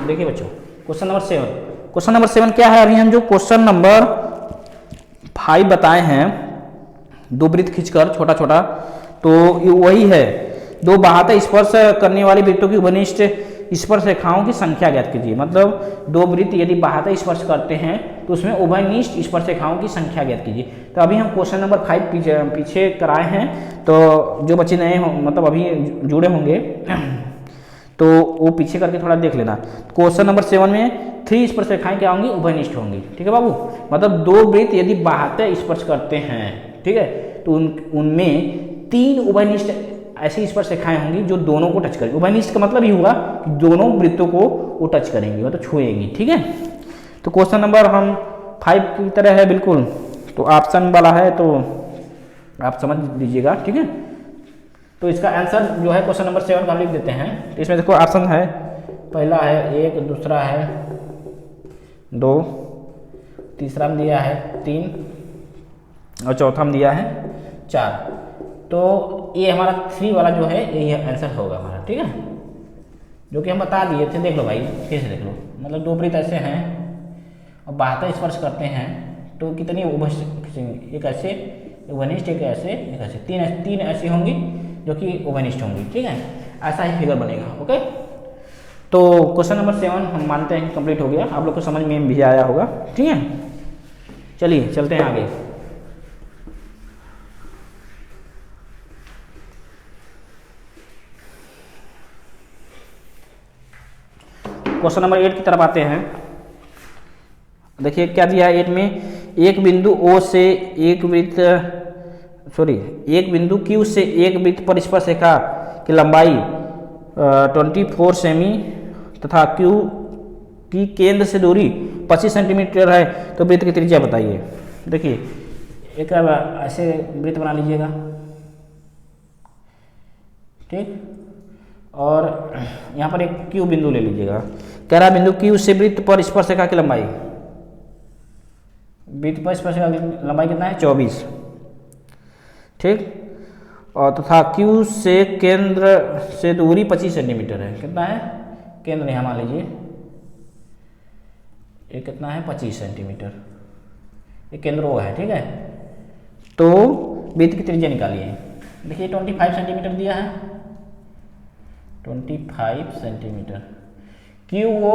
[SPEAKER 1] देखिए बच्चों क्वेश्चन नंबर 7 क्या है, अभी हम जो क्वेश्चन नंबर 5 बताए हैं, दो वृत्त खींचकर छोटा छोटा, तो ये वही है। दो बाह्य स्पर्श करने वाली वृत्तों की उपनिष्ठ स्पर्श रेखाओं की संख्या ज्ञात कीजिए। मतलब दो वृत्त यदि बाह्य स्पर्श करते हैं तो उसमें उभयनिष्ठ स्पर्श रेखाओं की संख्या ज्ञात कीजिए। तो अभी हम क्वेश्चन नंबर 5 पीछे कराए हैं, तो जो बच्चे नए हो मतलब अभी जुड़े होंगे तो वो पीछे करके थोड़ा देख लेना। क्वेश्चन नंबर 7 में 3 स्पर्श रेखाएं क्या होंगी, उभयनिष्ठ होंगी। ठीक है बाबू, मतलब दो वृत्त यदि बाह्य स्पर्श करते हैं, ठीक है, तो उनमें 3 उभयनिष्ठ ऐसी स्पर्श रेखाएं होंगी जो दोनों को टच करेंगी। उभयनिष्ठ का मतलब ये हुआ कि दोनों वृत्तों को वो टच करेंगी, मतलब छुएंगी। ठीक है, तो क्वेश्चन नंबर हम 5 की तरह है बिल्कुल, तो ऑप्शन वाला है तो आप समझ लीजिएगा। ठीक है, तो इसका आंसर जो है क्वेश्चन नंबर 7 का लिख देते हैं। तो इसमें देखो ऑप्शन है, पहला है 1, दूसरा है 2, तीसरा में दिया है 3 और चौथा में दिया है 4। तो ये हमारा 3 वाला जो है यही आंसर होगा हमारा। ठीक है, जो कि हम बता दिए थे, देख लो भाई फिर से देख लो। मतलब दो वृत्त ऐसे हैं और बाह्य स्पर्श करते हैं तो कितनी एक ऐसे उभयनिष्ठ, एक ऐसे, एक ऐसे, तीन ऐसी होंगी जो कि उभयनिष्ठ होंगी। ठीक है, ऐसा ही फिगर बनेगा। ओके, तो क्वेश्चन नंबर 7 हम मानते हैं कंप्लीट हो गया, आप लोग को समझ में भी आया होगा। ठीक है, चलिए चलते हैं आगे। क्वेश्चन नंबर 8 की तरफ आते हैं। देखिए क्या दिया है 8 में, एक बिंदु O से एक बिंदु Q से एक वृत्त पर स्पर्श रेखा की लंबाई 24 सेमी तथा Q की केंद्र से दूरी 25 सेंटीमीटर है, तो वृत्त की त्रिज्या बताइए। देखिए एक ऐसे वृत्त बना लीजिएगा, ठीक, और यहाँ पर एक Q बिंदु ले लीजिएगा। कह रहा बिंदु Q से वृत्त पर स्पर्श रेखा की लंबाई, वृत्त पर स्पर्श रेखा की लंबाई कितना है 24, ठीक, और तथा Q से केंद्र से दूरी 25 सेंटीमीटर है। कितना है केंद्र, यहाँ मान लीजिए ये कितना है 25 सेंटीमीटर, ये केंद्र वो है। ठीक है, तो वृत्त की त्रिज्या निकालिए। देखिए 25 सेंटीमीटर दिया है, 25 सेंटीमीटर, Q वो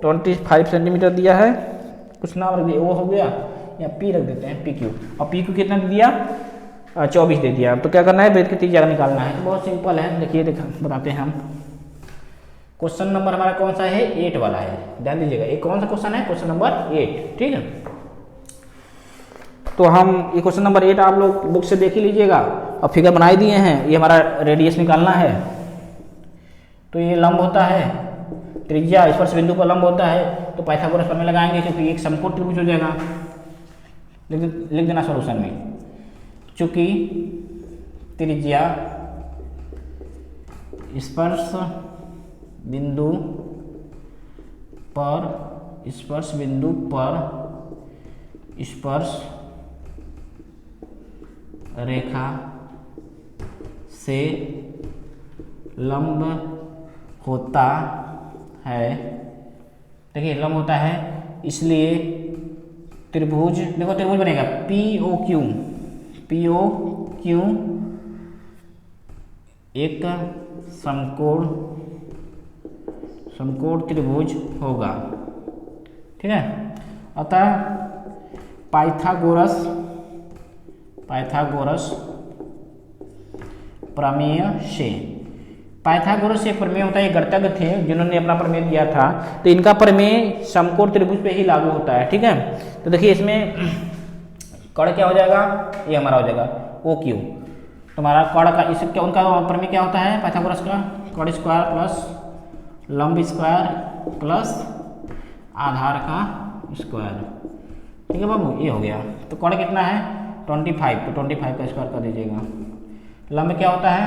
[SPEAKER 1] 25 सेंटीमीटर दिया है, कुछ नाम रख दिया, वो हो गया, या P रख देते हैं PQ, और PQ कितना दिया 24 दे दिया। तो क्या करना है, वृत्त की त्रिज्या निकालना है। तो बहुत सिंपल है, देखिए बताते हैं हम। क्वेश्चन नंबर हमारा कौन सा है, 8 वाला है, ध्यान दीजिएगा। ये कौन सा क्वेश्चन है, क्वेश्चन नंबर 8। ठीक है, तो हम ये क्वेश्चन नंबर 8 आप लोग बुक से देख ही लीजिएगा, और फिगर बनाई दिए हैं। ये हमारा रेडियस निकालना है, तो ये लंब होता है, त्रिज्या स्पर्श बिंदु पर लंब होता है, तो पाइथागोरस प्रमेय लगाएंगे क्योंकि एक समकोण त्रिभुज हो जाएगा। लिख देना सॉल्यूशन में, चूंकि त्रिज्या स्पर्श बिंदु पर स्पर्श रेखा से लंब होता है। देखिए लंब होता है, इसलिए त्रिभुज, देखो त्रिभुज बनेगा POQ, पी ओ क्यू एक समकोण त्रिभुज होगा, ठीक है। अतः पाइथागोरस प्रमेय से, पाइथागोरस से प्रमेय होता है, गणितज्ञ थे जिन्होंने अपना प्रमेय दिया था, तो इनका प्रमेय समकोण त्रिभुज पे ही लागू होता है, ठीक है। तो देखिए इसमें कर्ण क्या हो जाएगा, ये हमारा हो जाएगा ओ क्यू, तुम्हारा कर्ण का इस क्या उनका प्रमेय क्या होता है पाइथागोरस का, कर्ण स्क्वायर प्लस लंब स्क्वायर प्लस आधार का स्क्वायर, ठीक है बाबू, ये हो गया। तो कर्ण कितना है 25, तो 25 का स्क्वायर कर दीजिएगा। लंब क्या होता है,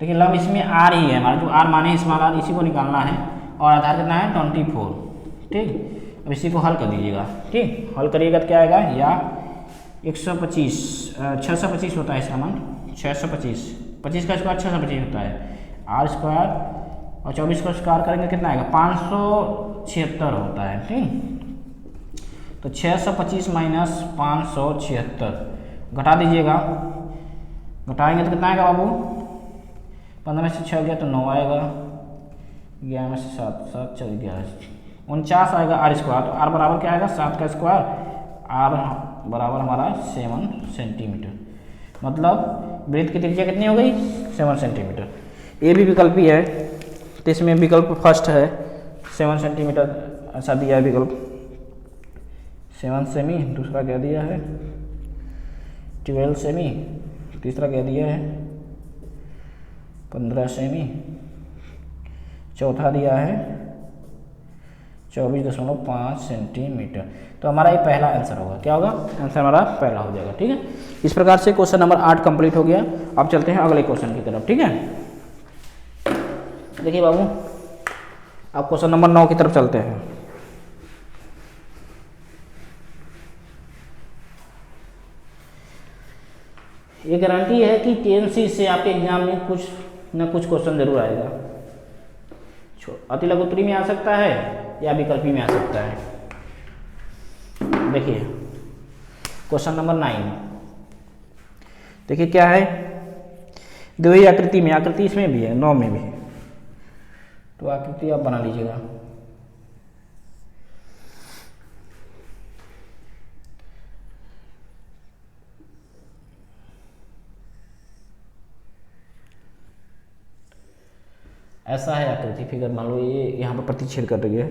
[SPEAKER 1] देखिए लंब इसमें आर ही है हमारा, जो आर माने स्मॉल आर, इसी को निकालना है, और आधार कितना है 24, ठीक। अब इसी को हल कर दीजिएगा, ठीक। हल करिएगा तो क्या आएगा, या 625 होता है इसका मान, 625, 25 का स्क्वायर 625 होता है, आर स्क्वायर और 24 का स्क्वायर करेंगे कितना आएगा 576 होता है, ठीक। तो 625 माइनस 576 घटा दीजिएगा, घटाएंगे तो कितना आएगा बाबू, 15 में से 6 गया तो 9 आएगा, 11 में से 7, 7 4 11, 49 आएगा आर स्क्वायर। तो आर बराबर क्या आएगा 7 का स्क्वायर, आर बराबर हमारा 7 सेंटीमीटर, मतलब वृत्त की त्रिज्या कितनी हो गई 7 सेंटीमीटर। ये भी विकल्प ही है, तो इसमें विकल्प फर्स्ट है 7 सेंटीमीटर, ऐसा दिया है विकल्प 7 सेमी, दूसरा क्या दिया है 12 सेमी, तीसरा क्या दिया है 15 सेमी, चौथा दिया है 24.5 सेंटीमीटर। तो हमारा ये पहला आंसर होगा, क्या होगा आंसर हमारा पहला हो जाएगा, ठीक है। इस प्रकार से क्वेश्चन नंबर 8 कंप्लीट हो गया। अब चलते हैं अगले क्वेश्चन की तरफ, ठीक है। देखिए बाबू अब क्वेश्चन नंबर 9 की तरफ चलते हैं। ये गारंटी है कि टीएनसी से आपके एग्जाम में कुछ न कुछ क्वेश्चन जरूर आएगा, अति लघु उत्तरी में आ सकता है या विकल्पी में आ सकता है। देखिए क्वेश्चन नंबर 9, देखिए क्या है, द्वितीय आकृति में, आकृति इसमें भी है 9 में भी है, तो आकृति आप बना लीजिएगा। ऐसा है आकृति, फिगर मान लो ये यहाँ पर प्रतिच्छेद कर रही है,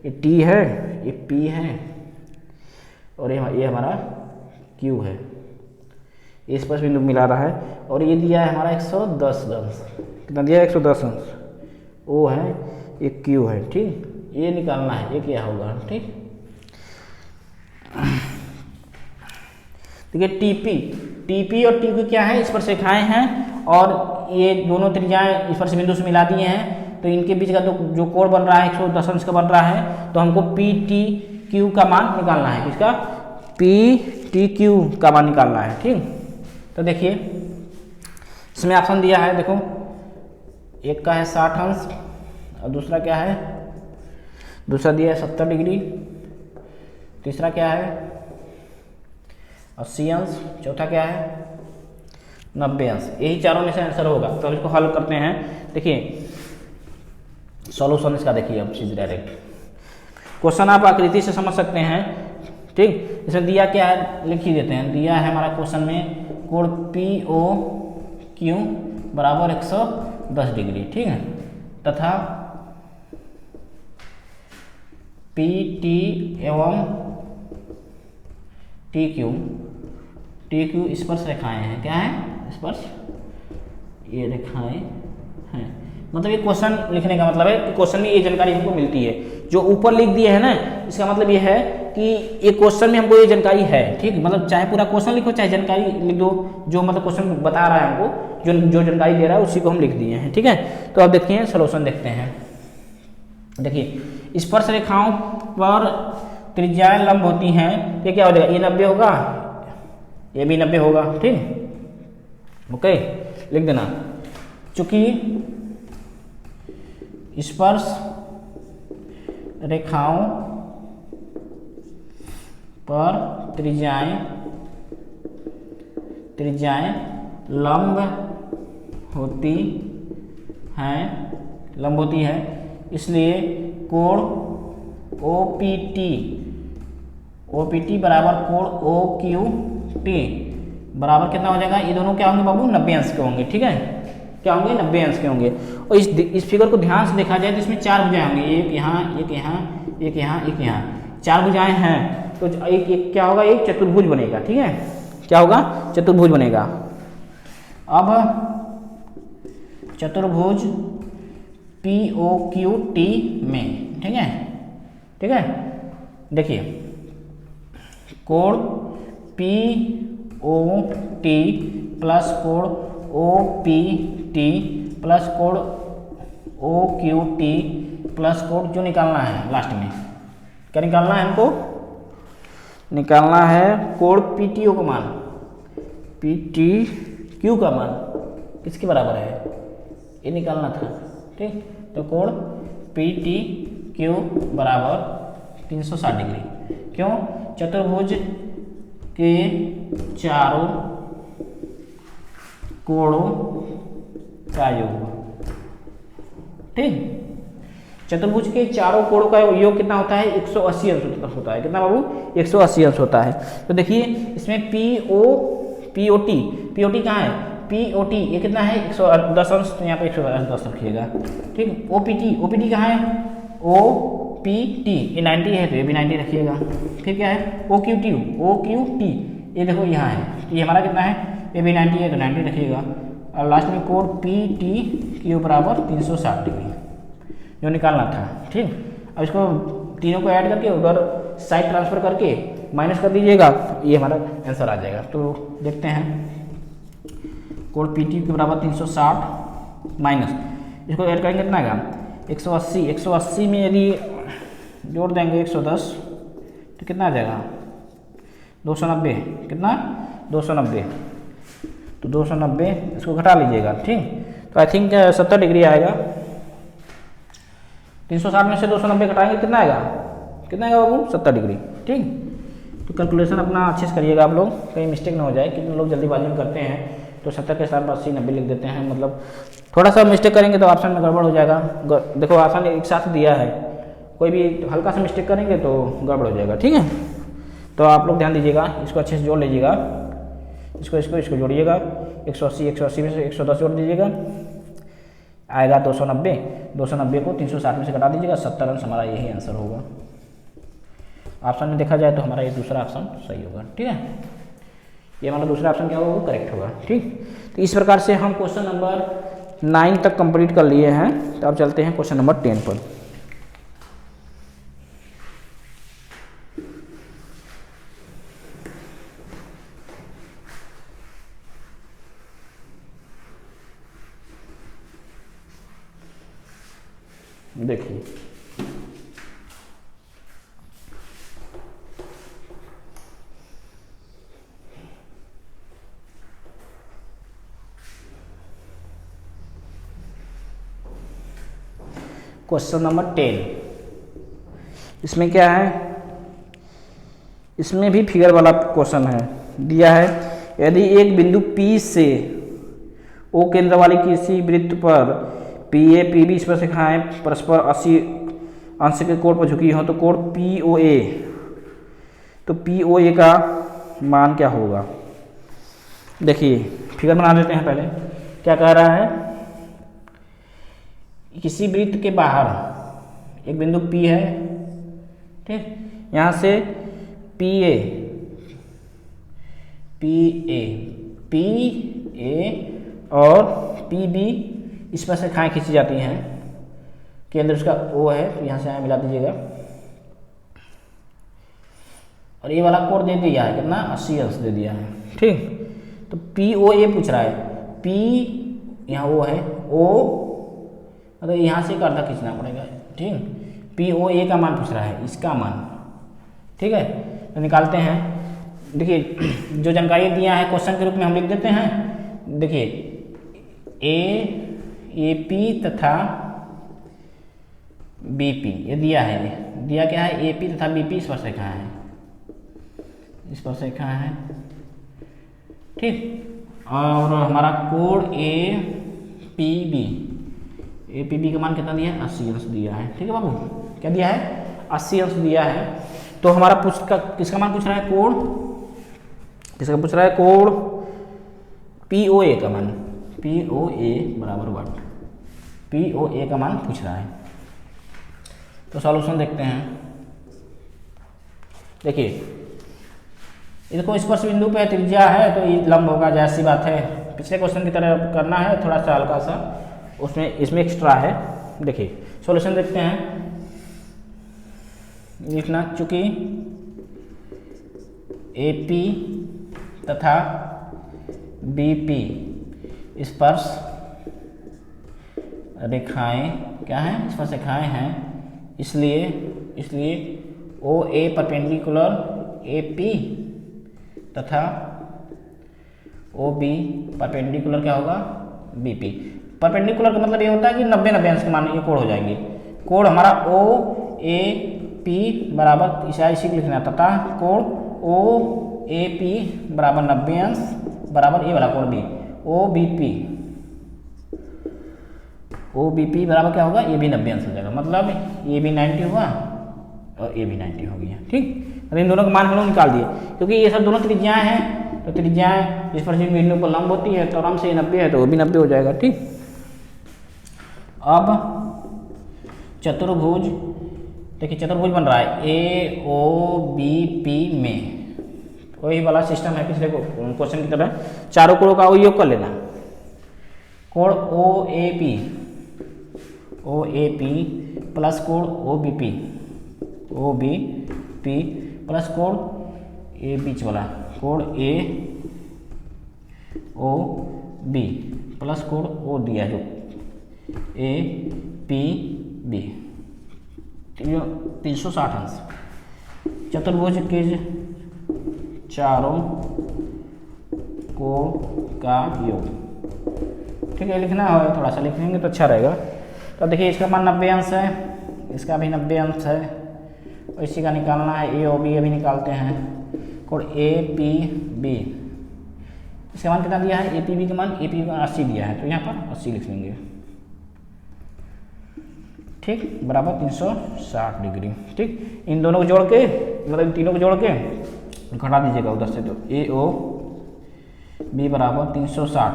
[SPEAKER 1] ये टी है, ये पी है, और ये हमारा क्यू है, ये स्पर्श बिंदु मिला रहा है, और ये दिया है हमारा 110 अंश, कितना दिया है 110 अंश, ओ है, ये क्यू है, ठीक। ये निकालना है, ये क्या होगा, ठीक। देखिए टीपी और टीक्यू क्या है, स्पर्श रेखाएं हैं, और ये दोनों त्रिज्याएं स्पर्श बिंदु से मिला दिए हैं, तो इनके बीच का जो कोण बन रहा है 110 अंश का बन रहा है, तो हमको पी टी क्यू का मान निकालना है, किसका पी टी क्यू का मान निकालना है, ठीक। तो देखिए इसमें ऑप्शन दिया है, देखो एक का है 60 अंश, और दूसरा क्या है, दूसरा दिया है 70 डिग्री, तीसरा क्या है 80 अंश, चौथा क्या है 90 अंश। यही चारों में से आंसर होगा, तो इसको हल करते हैं। देखिए सॉल्यूशन इसका देखिए अब चीज डायरेक्ट, क्वेश्चन आप आकृति से समझ सकते हैं, ठीक। इसमें दिया क्या है लिख ही देते हैं, दिया है हमारा क्वेश्चन में कोण पी ओ क्यू बराबर 110 डिग्री, ठीक है, तथा पी टी एवं टी क्यू स्पर्श रेखाएं हैं, क्या है स्पर्श, ये रेखाएं हैं। मतलब ये क्वेश्चन लिखने का मतलब है कि क्वेश्चन में ये जानकारी हमको मिलती है, जो ऊपर लिख दिए है ना, इसका मतलब ये है कि ये क्वेश्चन में हमको ये जानकारी है, ठीक। मतलब चाहे पूरा क्वेश्चन लिखो चाहे जानकारी लिख दो, जो मतलब क्वेश्चन बता रहा है हमको, जो जानकारी दे रहा है उसी को हम लिख दिए हैं, ठीक है। तो अब देखते हैं सॉल्यूशन देखते हैं। देखिए स्पर्श रेखाओं पर त्रिज्याएं लंब होती हैं, ये क्या हो जाएगा, ये 90 होगा, ये भी 90 होगा, ठीक। ओके लिख देना, चूंकि स्पर्श रेखाओं पर त्रिज्याएं त्रिज्याएं लंब होती है, इसलिए कोण OPT बराबर कोण OQT बराबर कितना हो जाएगा, ये दोनों क्या होंगे बाबू, 90 अंश के होंगे। ठीक है, क्या होंगे, 90 अंश के होंगे। और इस फिगर को ध्यान से देखा जाए तो इसमें 4 भुजाएं होंगी, एक यहाँ, एक यहाँ, एक यहाँ, एक यहाँ, 4 भुजाएं हैं, तो एक क्या होगा, एक चतुर्भुज बनेगा। ठीक है, क्या होगा, चतुर्भुज बनेगा। अब चतुर्भुज POQT में, ठीक है, देखिए कोण POT प्लस कोण OPT प्लस कोण OQT प्लस कोण जो निकालना है लास्ट में, क्या निकालना है हमको, निकालना है कोण PTO का मान, PTQ का मान किसके बराबर है, ये निकालना था। ठीक, तो कोण PTQ बराबर 360 डिग्री। क्यों, चतुर्भुज के चारों कोणों का योग। ठीक, चतुर्भुज के चारों कोणों का योग कितना होता है, 180 अंश होता है। कितना बाबू, 180 अंश होता है। तो देखिए इसमें POT कहाँ है, POT ये कितना है, 110 अंश, तो यहाँ पे 110 रखिएगा। ठीक, OPT कहाँ है, OPT ये 90 है, तो ये भी 90 रखिएगा। फिर क्या है, OQT ये देखो यहाँ है, ये हमारा कितना है, ये भी 90 है, तो 90 रखिएगा। और लास्ट में कोण PTQ बराबर 360 डिग्री जो निकालना था। ठीक, अब इसको तीनों को ऐड करके उधर साइड ट्रांसफर करके माइनस कर दीजिएगा, तो ये हमारा आंसर आ जाएगा। तो देखते हैं, कोण PTQ के बराबर 360 माइनस, इसको ऐड करेंगे कितना आएगा, 180 में यदि जोड़ देंगे 110 तो कितना आ जाएगा, 290, कितना 290, तो 290 इसको घटा लीजिएगा। ठीक, तो आई थिंक 70 डिग्री आएगा। 360 में से 290 घटाएंगे कितना आएगा बाबू, 70 डिग्री। ठीक, तो कैलकुलेशन अपना अच्छे से करिएगा आप लोग, कहीं मिस्टेक ना हो जाए। कितने लोग जल्दीबाजी में करते हैं तो 70 के साथ 80 90 लिख देते हैं, मतलब थोड़ा सा मिस्टेक करेंगे तो ऑप्शन में गड़बड़ हो जाएगा। देखो ऑप्शन एक साथ दिया है, कोई भी हल्का सा मिस्टेक करेंगे तो गड़बड़ हो जाएगा। ठीक है, तो आप लोग ध्यान दीजिएगा, इसको अच्छे से जोड़ लीजिएगा, इसको जोड़िएगा, 180 में से 110 जोड़ दीजिएगा, आएगा 290 को 360 में से घटा दीजिएगा, 70 अंश हमारा यही आंसर होगा। ऑप्शन में देखा जाए तो हमारा ये दूसरा ऑप्शन सही होगा। ठीक है, ये हमारा दूसरा ऑप्शन क्या होगा, करेक्ट होगा। ठीक, तो इस प्रकार से हम क्वेश्चन नंबर 9 तक कंप्लीट कर लिए हैं। तो अब चलते हैं क्वेश्चन नंबर 10 पर। देखिए क्वेश्चन नंबर 10, इसमें क्या है, इसमें भी फिगर वाला क्वेश्चन है। दिया है, यदि एक बिंदु P से O केंद्र वाली किसी वृत्त पर PA PB स्पर्शरेखाएं परस्पर 80 अंश के कोण पर झुकी हो, तो कोण POA का मान क्या होगा। देखिए फिगर बना देते हैं पहले। क्या कह रहा है, किसी वृत्त के बाहर एक बिंदु P है, ठीक, यहाँ से PA और PB इस पर से रेखाएं खींची जाती हैं, केंद्र उसका O है, तो यहाँ से यहाँ मिला दीजिएगा। और ये वाला कोण दे दिया है कितना, 80 अंश दे दिया है। ठीक, तो POA पूछ रहा है, P यहाँ O है, O मतलब यहाँ से एक अर्धा खींचना पड़ेगा। ठीक, POA का मान पूछ रहा है, इसका मान। ठीक है, तो निकालते हैं। देखिए जो जानकारी दिया है क्वेश्चन के रूप में हम लिख देते हैं। देखिए AP तथा BP ये दिया है, दिया क्या है, AP तथा BP स्पर्शरेखाएं हैं, स्पर्शरेखाएं हैं। ठीक, और हमारा कोड ए पी बी का मान कितना दिया है? 80 अंश दिया है। ठीक है बाबू, क्या दिया है? 80 अंश दिया है। तो हमारा किसका मान पूछ रहा है? कोड किसका पूछ रहा है? कोड POA का मान, POA बराबर व्हाट? POA का मान पूछ रहा है। तो सॉल्यूशन देखते हैं। देखिए, इसको स्पर्श बिंदु पे त्रिज्या है तो ये लंब होगा, जैसी बात है। पिछले क्वेश्चन की तरह करना है, थोड़ा सा हल्का सा उसमें इसमें एक्स्ट्रा है। देखिए सॉल्यूशन देखते हैं। लिखना, चूंकि AP तथा BP स्पर्श रेखाएं क्या हैं? स्पर्श रेखाएं हैं, इसलिए OA परपेंडिकुलर AP तथा OB परपेंडिकुलर क्या होगा? BP। परपेंडिकुलर का मतलब ये होता है कि 90-90 अंश के मान ये कोण हो जाएंगे। कोण हमारा OAP बराबर इसी को लिखना है, तथा कोण OAP बराबर 90 अंश बराबर ये वाला कोण B OBP बराबर क्या होगा? ये भी 90 अंश हो जाएगा। मतलब ये भी 90 हुआ और ये भी 90 हो गया। ठीक, इन दोनों का मान हम लोग निकाल दिए, क्योंकि ये सब दोनों त्रिज्याएं हैं। तो त्रिज्याएं जिस पर बिंदु पर लंब होती है तो आराम से 90 है तो वो भी 90 हो जाएगा। ठीक, अब चतुर्भुज, देखिए चतुर्भुज बन रहा है AOBP में। वही वाला सिस्टम है पिछले क्वेश्चन की तरह, चारों कोणों का योग कर लेना। कोण OAP प्लस कोण OBP प्लस कोण ए बीच वाला कोण AOB प्लस कोण O दिया है जो APB 360 अंश। चतुर्भुज के चारों कोण का योग। ठीक है, लिखना है, थोड़ा सा लिख लेंगे तो अच्छा रहेगा। तो देखिए इसका मान 90 अंश है, इसका भी 90 अंश है, और इसी का निकालना है AOB। अभी निकालते हैं। कोण APB, इसका मान कितना दिया है? APB का मान, APB का 80 दिया है, तो यहाँ पर 80 लिख लेंगे। ठीक, बराबर 360 डिग्री। ठीक, इन दोनों को जोड़ के, मतलब इन तीनों को जोड़ के घटा दीजिएगा उधर से, तो AOB बराबर 360,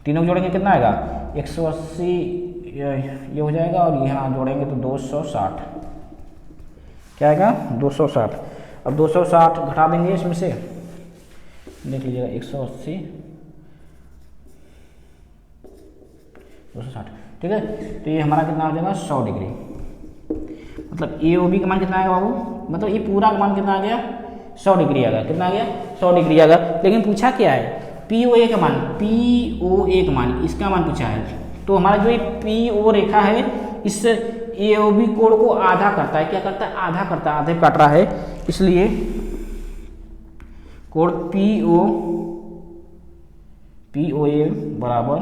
[SPEAKER 1] तीनों को जोड़ेंगे कितना आएगा? 180 ये हो जाएगा, और यहाँ जोड़ेंगे तो 260। क्या आएगा? 260। अब 260 घटा देंगे इसमें से, देख लीजिएगा 180 260। ठीक है, तो ये हमारा कितना हो जाएगा? 100 डिग्री। मतलब AOB का मान कितना आएगा बाबू? मतलब ये पूरा का मान कितना आ गया? 100 डिग्री आ गया। कितना आ गया? 100 डिग्री आ गया। लेकिन पूछा क्या है? POA का मान, POA का मान, इसका मान पूछा है। तो हमारा जो ये PO रेखा है इस AOB कोण को आधा करता है। क्या करता है? आधा करता है, आधे काट रहा है। इसलिए कोण POA बराबर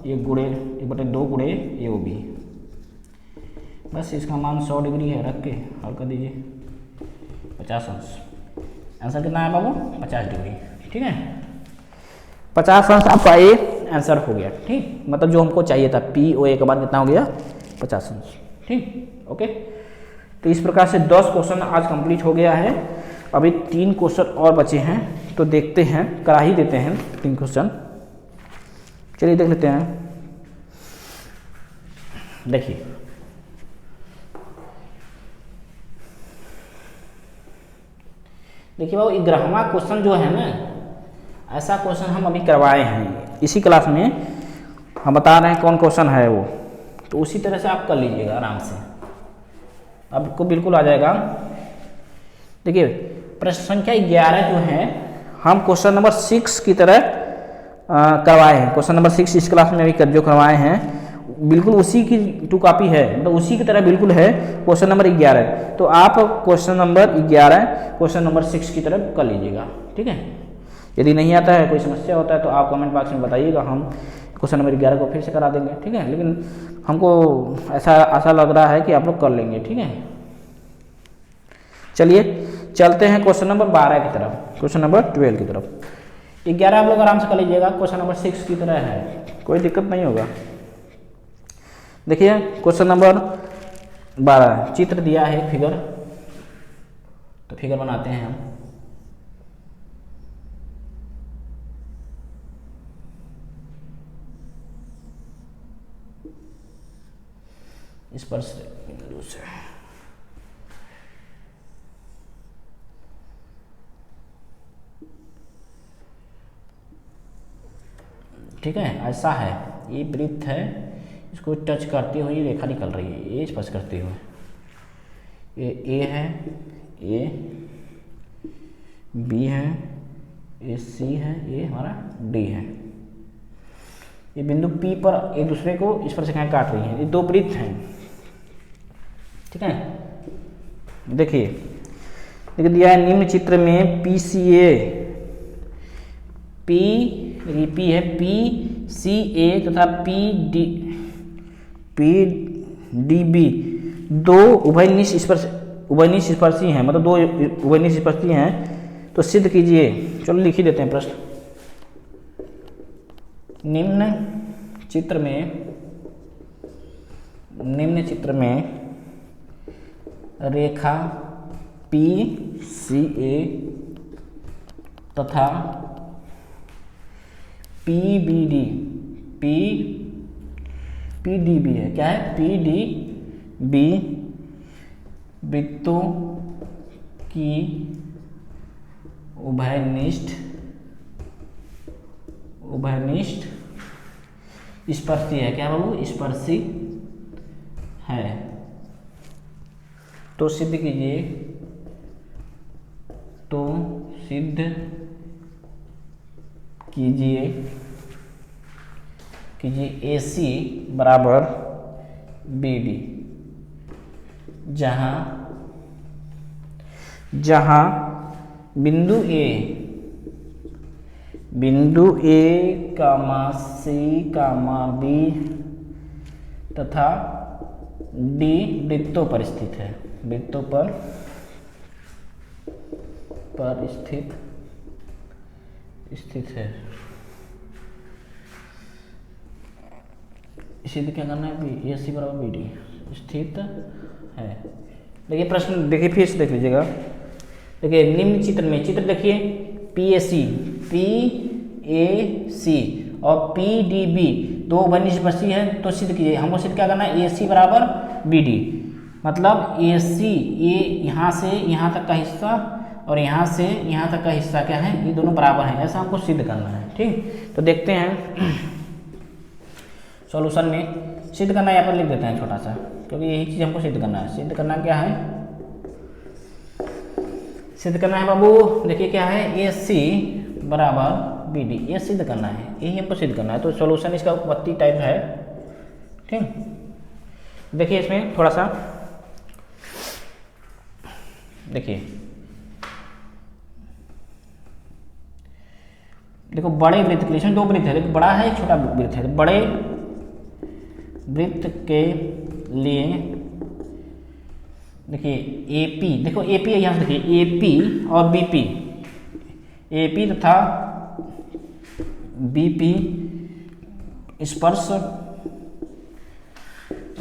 [SPEAKER 1] 1/2 गुणे AOB। बस इसका मान 100 डिग्री है, रख के हल कर दीजिए 50 अंश। आंसर कितना है बाबू? 50 डिग्री। ठीक है, 50 अंश आपका ये आंसर हो गया। ठीक, मतलब जो हमको चाहिए था, POA का मान कितना हो गया? 50 अंश। ठीक, ओके। तो इस प्रकार से 10 क्वेश्चन आज कंप्लीट हो गया है। अभी 3 क्वेश्चन और बचे हैं, तो देखते हैं, करा ही देते हैं 3 क्वेश्चन। चलिए देख लेते हैं। देखिए बाबू, 11वां क्वेश्चन जो है ना, ऐसा क्वेश्चन हम अभी करवाए हैं इसी क्लास में। हम बता रहे हैं कौन क्वेश्चन है वो, तो उसी तरह से आप कर लीजिएगा आराम से, आपको बिल्कुल आ जाएगा। देखिए प्रश्न संख्या 11 जो है, हम क्वेश्चन नंबर 6 की तरह करवाए हैं। क्वेश्चन नंबर 6 इस क्लास में अभी जो करवाए हैं, बिल्कुल उसी की 2 कॉपी है, मतलब उसी की तरह बिल्कुल है। क्वेश्चन नंबर 11, तो आप क्वेश्चन नंबर 11 क्वेश्चन नंबर 6 की तरह कर लीजिएगा। ठीक है, यदि नहीं आता है, कोई समस्या होता है तो आप कमेंट बॉक्स में बताइएगा, हम क्वेश्चन नंबर 11 को फिर से करा देंगे। ठीक है, लेकिन हमको ऐसा आशा लग रहा है कि आप लोग कर लेंगे। ठीक है, चलिए चलते हैं क्वेश्चन नंबर 12 की तरफ, क्वेश्चन नंबर 12 की तरफ। 11 आप लोग आराम से कर लीजिएगा, क्वेश्चन नंबर 6 की तरह है, कोई दिक्कत नहीं होगा। देखिए क्वेश्चन नंबर 12 चित्र दिया है फिगर, तो फिगर बनाते हैं हम। स्पर्श बिंदु से ठीक है, ऐसा है, ये वृत्त है, इसको टच करते हुए रेखा निकल रही है, ये स्पर्श करते हुए, ये ए है, ये बी है, ये सी है, ये हमारा डी है। ये बिंदु पी पर एक दूसरे को स्पर्श रेखाएं काट रही हैं, ये दो वृत्त हैं, ठीक है। देखिए दिया है निम्न चित्र में पी सी ए, पी है, पी सी ए तथा पी डी बी दो उभयनिष्ठ स्पर्शी हैं, मतलब दो उभयनिष्ठ स्पर्शी हैं, तो सिद्ध कीजिए। चलो लिख ही देते हैं प्रश्न। निम्न चित्र में रेखा पी सी ए तथा पी डी बी है, क्या है, पी डी बी वृत्तों की उभयनिष्ठ स्पर्शी है, क्या बाबू, स्पर्शी है, तो सिद्ध कीजिए। AC बराबर BD, जहां बिंदु A, C, B तथा D वृत्तों पर स्थित है, स्थित है। सिद्ध क्या करना है, AC बराबर BD स्थित है। देखिए प्रश्न, देखिए फिर से देख लीजिएगा। देखिए निम्न चित्र देखिए PAC और PDB दो उभयनिष्ठ स्पर्शी है, तो सिद्ध कीजिए। हमको सिद्ध क्या करना है, AC बराबर BD, मतलब AC ये यहाँ से यहाँ तक का हिस्सा और यहाँ से यहाँ तक का हिस्सा क्या है, ये दोनों बराबर हैं, ऐसा हमको सिद्ध करना है। ठीक, तो देखते हैं सॉल्यूशन में। सिद्ध करना यहाँ पर लिख देते हैं छोटा सा, क्योंकि यही चीज़ हमको सिद्ध करना है। सिद्ध करना क्या है, सिद्ध करना है बाबू, देखिए क्या है, AC बराबर BD, ये सिद्ध करना है, यही हमको सिद्ध करना है। तो सॉल्यूशन इसका उत्पत्ति टाइप है। ठीक, देखिए इसमें थोड़ा सा देखो बड़े वृत्त के लिए, इसमें दो वृत्त है, देखो बड़ा है छोटा वृत्त है, तो बड़े वृत्त के लिए देखिए AP, देखो AP है, यहाँ से देखिए AP और BP, AP तथा BP स्पर्श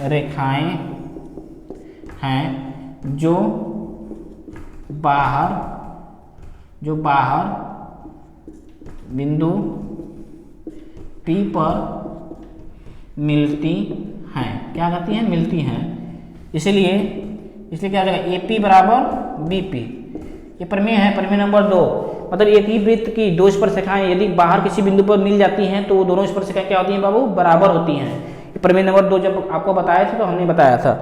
[SPEAKER 1] रेखाएं हैं जो बाहर बिंदु P पर मिलती हैं, क्या करती हैं, मिलती हैं। इसलिए क्या हो जाएगा, AP बराबर BP, ये प्रमेय है, प्रमेय नंबर 2। मतलब एक ही वृत्त की दो स्पर्श रेखाएं यदि बाहर किसी बिंदु पर मिल जाती हैं तो वो दोनों स्पर्श रेखाएं क्या होती हैं बाबू, बराबर होती हैं। ये प्रमेय नंबर 2 जब आपको बताया था तो हमने बताया था,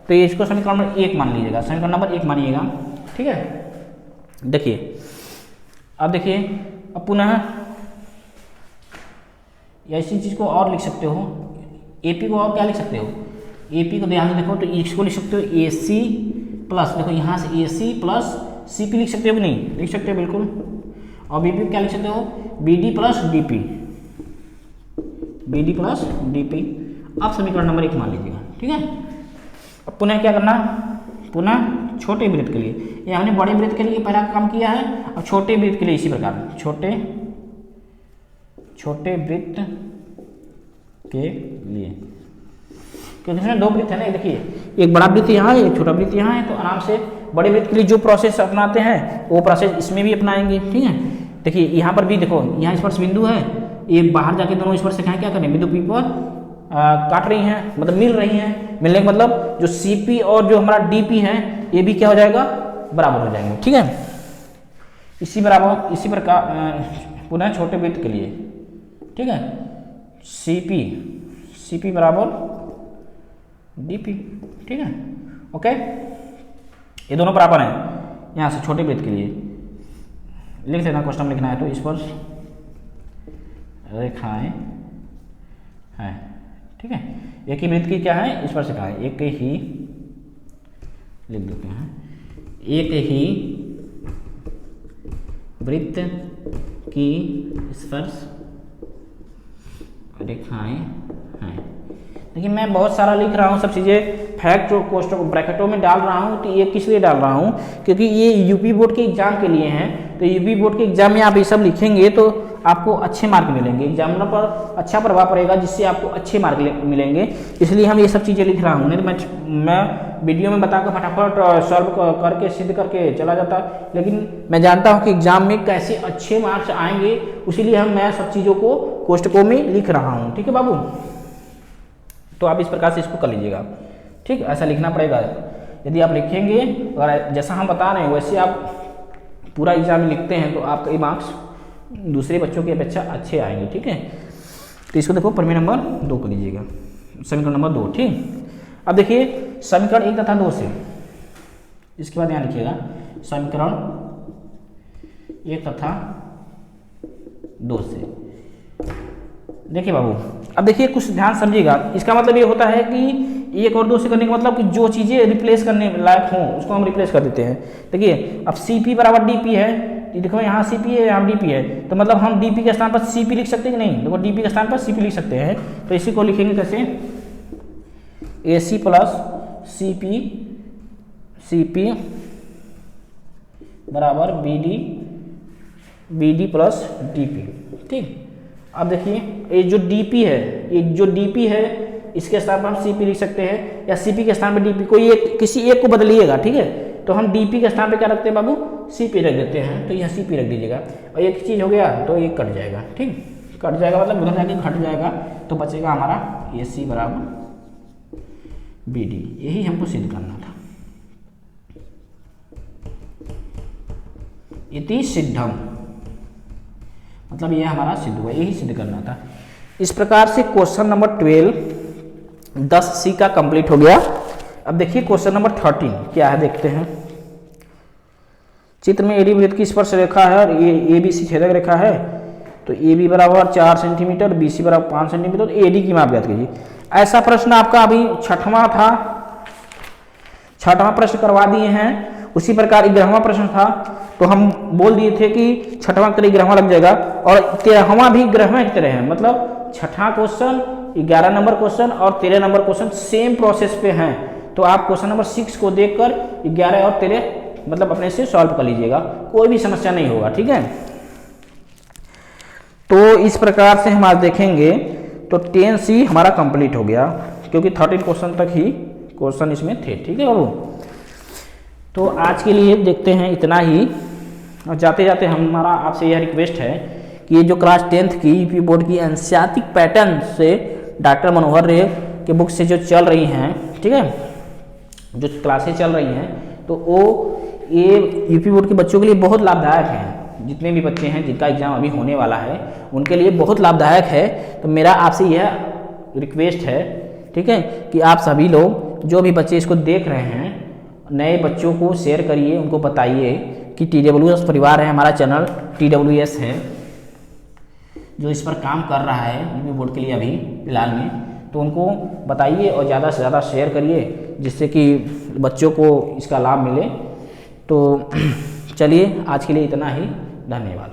[SPEAKER 1] तो ये इसको समीकरण नंबर 1 मान लीजिएगा, समीकरण नंबर 1 मानिएगा। ठीक है, देखिए अब देखिए, अब पुनः ऐसी चीज को और लिख सकते हो, AP को और क्या लिख सकते हो, AP को ध्यान से देखो तो इसको लिख सकते हो AC प्लस, देखो यहाँ से AC प्लस CP लिख सकते हो कि नहीं, लिख सकते हो बिल्कुल। और BP क्या लिख सकते हो, BD प्लस DP, अब समीकरण नंबर 1 मान लीजिएगा। ठीक है, अब पुनः क्या करना, पुनः छोटे वृत्त के लिए, ये हमने बड़े वृत्त के लिए पहला काम किया है, अब छोटे वृत्त के लिए इसी प्रकार छोटे छोटे वृत्त के लिए, क्योंकि इसमें 2 वृत्त है ना, देखिए एक बड़ा वृत्त यहाँ है, एक छोटा वृत्त यहाँ है, तो आराम से बड़े वृत्त के लिए जो प्रोसेस अपनाते हैं वो प्रोसेस इसमें भी अपनाएंगे। ठीक है, देखिए यहाँ पर भी देखो, यहाँ स्पर्श बिंदु है, ये बाहर जाके दोनों स्पर्श रेखाएं क्या करें, बिंदु P पर काट रही हैं, मतलब मिल रही हैं। मिलने का मतलब जो CP और जो हमारा DP है ये भी क्या हो जाएगा, बराबर हो जाएंगे। ठीक है, इसी प्रकार पुनः छोटे वृत्त के लिए, ठीक है, CP बराबर DP। ठीक है, ओके, ये दोनों बराबर हैं। यहाँ से छोटे वृत्त के लिए लिख देना, क्वेश्चन लिखना है तो स्पर्श रेखाएं हैं। ठीक है, एक ही वृत्त की क्या है, स्पर्श रेखाएं, एक ही लिख देते हैं, एक ही वृत्त की स्पर्श रेखाएं हैं। देखिए मैं बहुत सारा लिख रहा हूँ, सब चीज़ें फैक्ट और कोष्टक ब्रैकेटों में डाल रहा हूँ। तो ये किस लिए डाल रहा हूँ, क्योंकि ये यूपी बोर्ड के एग्जाम के लिए हैं। तो यूपी बोर्ड के एग्जाम में आप ये सब लिखेंगे तो आपको अच्छे मार्क मिलेंगे, एग्जामिनर पर अच्छा प्रभाव पड़ेगा, जिससे आपको अच्छे मार्क मिलेंगे। इसलिए हम ये सब चीज़ें लिख रहा हूँ, नहीं तो मैं वीडियो में बताकर फटाफट सॉल्व करके सिद्ध करके चला जाता, लेकिन मैं जानता हूँ कि एग्जाम में कैसे अच्छे मार्क्स आएंगे, इसीलिए मैं सब चीज़ों को कोष्टकों में लिख रहा हूँ। ठीक है बाबू, तो आप इस प्रकार से इसको कर लीजिएगा। ठीक, ऐसा लिखना पड़ेगा। यदि आप लिखेंगे और जैसा हम बता रहे हैं वैसे आप पूरा एग्जाम में लिखते हैं तो आपके मार्क्स दूसरे बच्चों की अपेक्षा अच्छे आएंगे। ठीक है, तो इसको देखो प्रमेय नंबर 2 कर लीजिएगा, समीकरण नंबर 2। ठीक, अब देखिए समीकरण 1 तथा 2 से, इसके बाद यहाँ लिखिएगा समीकरण 1 तथा 2 से। देखिए बाबू, अब देखिए कुछ ध्यान समझिएगा, इसका मतलब ये होता है कि 1 और 2 से करने का मतलब कि जो चीज़ें रिप्लेस करने लायक हों उसको हम रिप्लेस कर देते हैं। देखिए अब CP बराबर DP है, देखो यहाँ CP है, यहाँ DP है, तो मतलब हम DP के स्थान पर CP लिख सकते हैं कि नहीं, देखो DP के स्थान पर CP लिख सकते हैं। तो इसी को लिखेंगे कैसे, AC प्लस CP बराबर BD प्लस DP। ठीक, अब देखिए ये जो DP है, ये जो DP है इसके स्थान पर हम CP लिख सकते हैं, या CP के स्थान पर DP, कोई एक किसी एक को बदलिएगा। ठीक है, तो हम DP के स्थान पे क्या रखते हैं बाबू, CP रख देते हैं, तो यहाँ CP रख दीजिएगा। और एक चीज़ हो गया तो ये कट जाएगा। ठीक, कट जाएगा मतलब उधर जाके घट जाएगा, तो बचेगा हमारा AC बराबर BD। यही हमको सिद्ध करना था, इति सिद्धम, मतलब ये हमारा सिद्ध हुआ, यही सिद्ध करना था। इस प्रकार से क्वेश्चन नंबर 12 10C का कंप्लीट हो गया। अब देखिए क्वेश्चन नंबर 13 क्या है, देखते हैं। चित्र में AD वृत्त की स्पर्श रेखा है और ये ABC छेदक रेखा है, तो AB बराबर 4 सेंटीमीटर, BC बराबर 5 सेंटीमीटर, तो AD की माप ज्ञात कीजिए। ऐसा प्रश्न आपका अभी छठवां था, छठवां प्रश्न करवा दिए हैं। उसी प्रकार 11वां प्रश्न था, तो हम बोल दिए थे कि छठवां की तरह 11वां लग जाएगा, और 13वां भी 11वां की तरह है, मतलब छठा क्वेश्चन 11 नंबर क्वेश्चन और 13 नंबर क्वेश्चन सेम प्रोसेस पे हैं। तो आप क्वेश्चन नंबर 6 को देखकर 11 और 13 मतलब अपने से सॉल्व कर लीजिएगा, कोई भी समस्या नहीं होगा। ठीक है, तो इस प्रकार से हम आज देखेंगे। तो 10C हमारा कंप्लीट हो गया, क्योंकि 13 क्वेश्चन तक ही क्वेश्चन इसमें थे। ठीक है बाबू, तो आज के लिए देखते हैं इतना ही। और जाते जाते हमारा आपसे यह रिक्वेस्ट है कि ये जो क्लास 10th की यूपी बोर्ड की एनसीईआरटी पैटर्न से डॉक्टर मनोहर रे के बुक से जो चल रही हैं, ठीक है, जो क्लासेस चल रही हैं, तो वो ये यूपी बोर्ड के बच्चों के लिए बहुत लाभदायक हैं। जितने भी बच्चे हैं जिनका एग्ज़ाम अभी होने वाला है उनके लिए बहुत लाभदायक है। तो मेरा आपसे यह रिक्वेस्ट है, ठीक है, कि आप सभी लोग जो भी बच्चे इसको देख रहे हैं नए बच्चों को शेयर करिए, उनको बताइए कि TWS परिवार है, हमारा चैनल TWS है जो इस पर काम कर रहा है यूपी बोर्ड के लिए अभी फिलहाल में। तो उनको बताइए और ज़्यादा से ज़्यादा शेयर करिए, जिससे कि बच्चों को इसका लाभ मिले। तो चलिए आज के लिए इतना ही, धन्यवाद।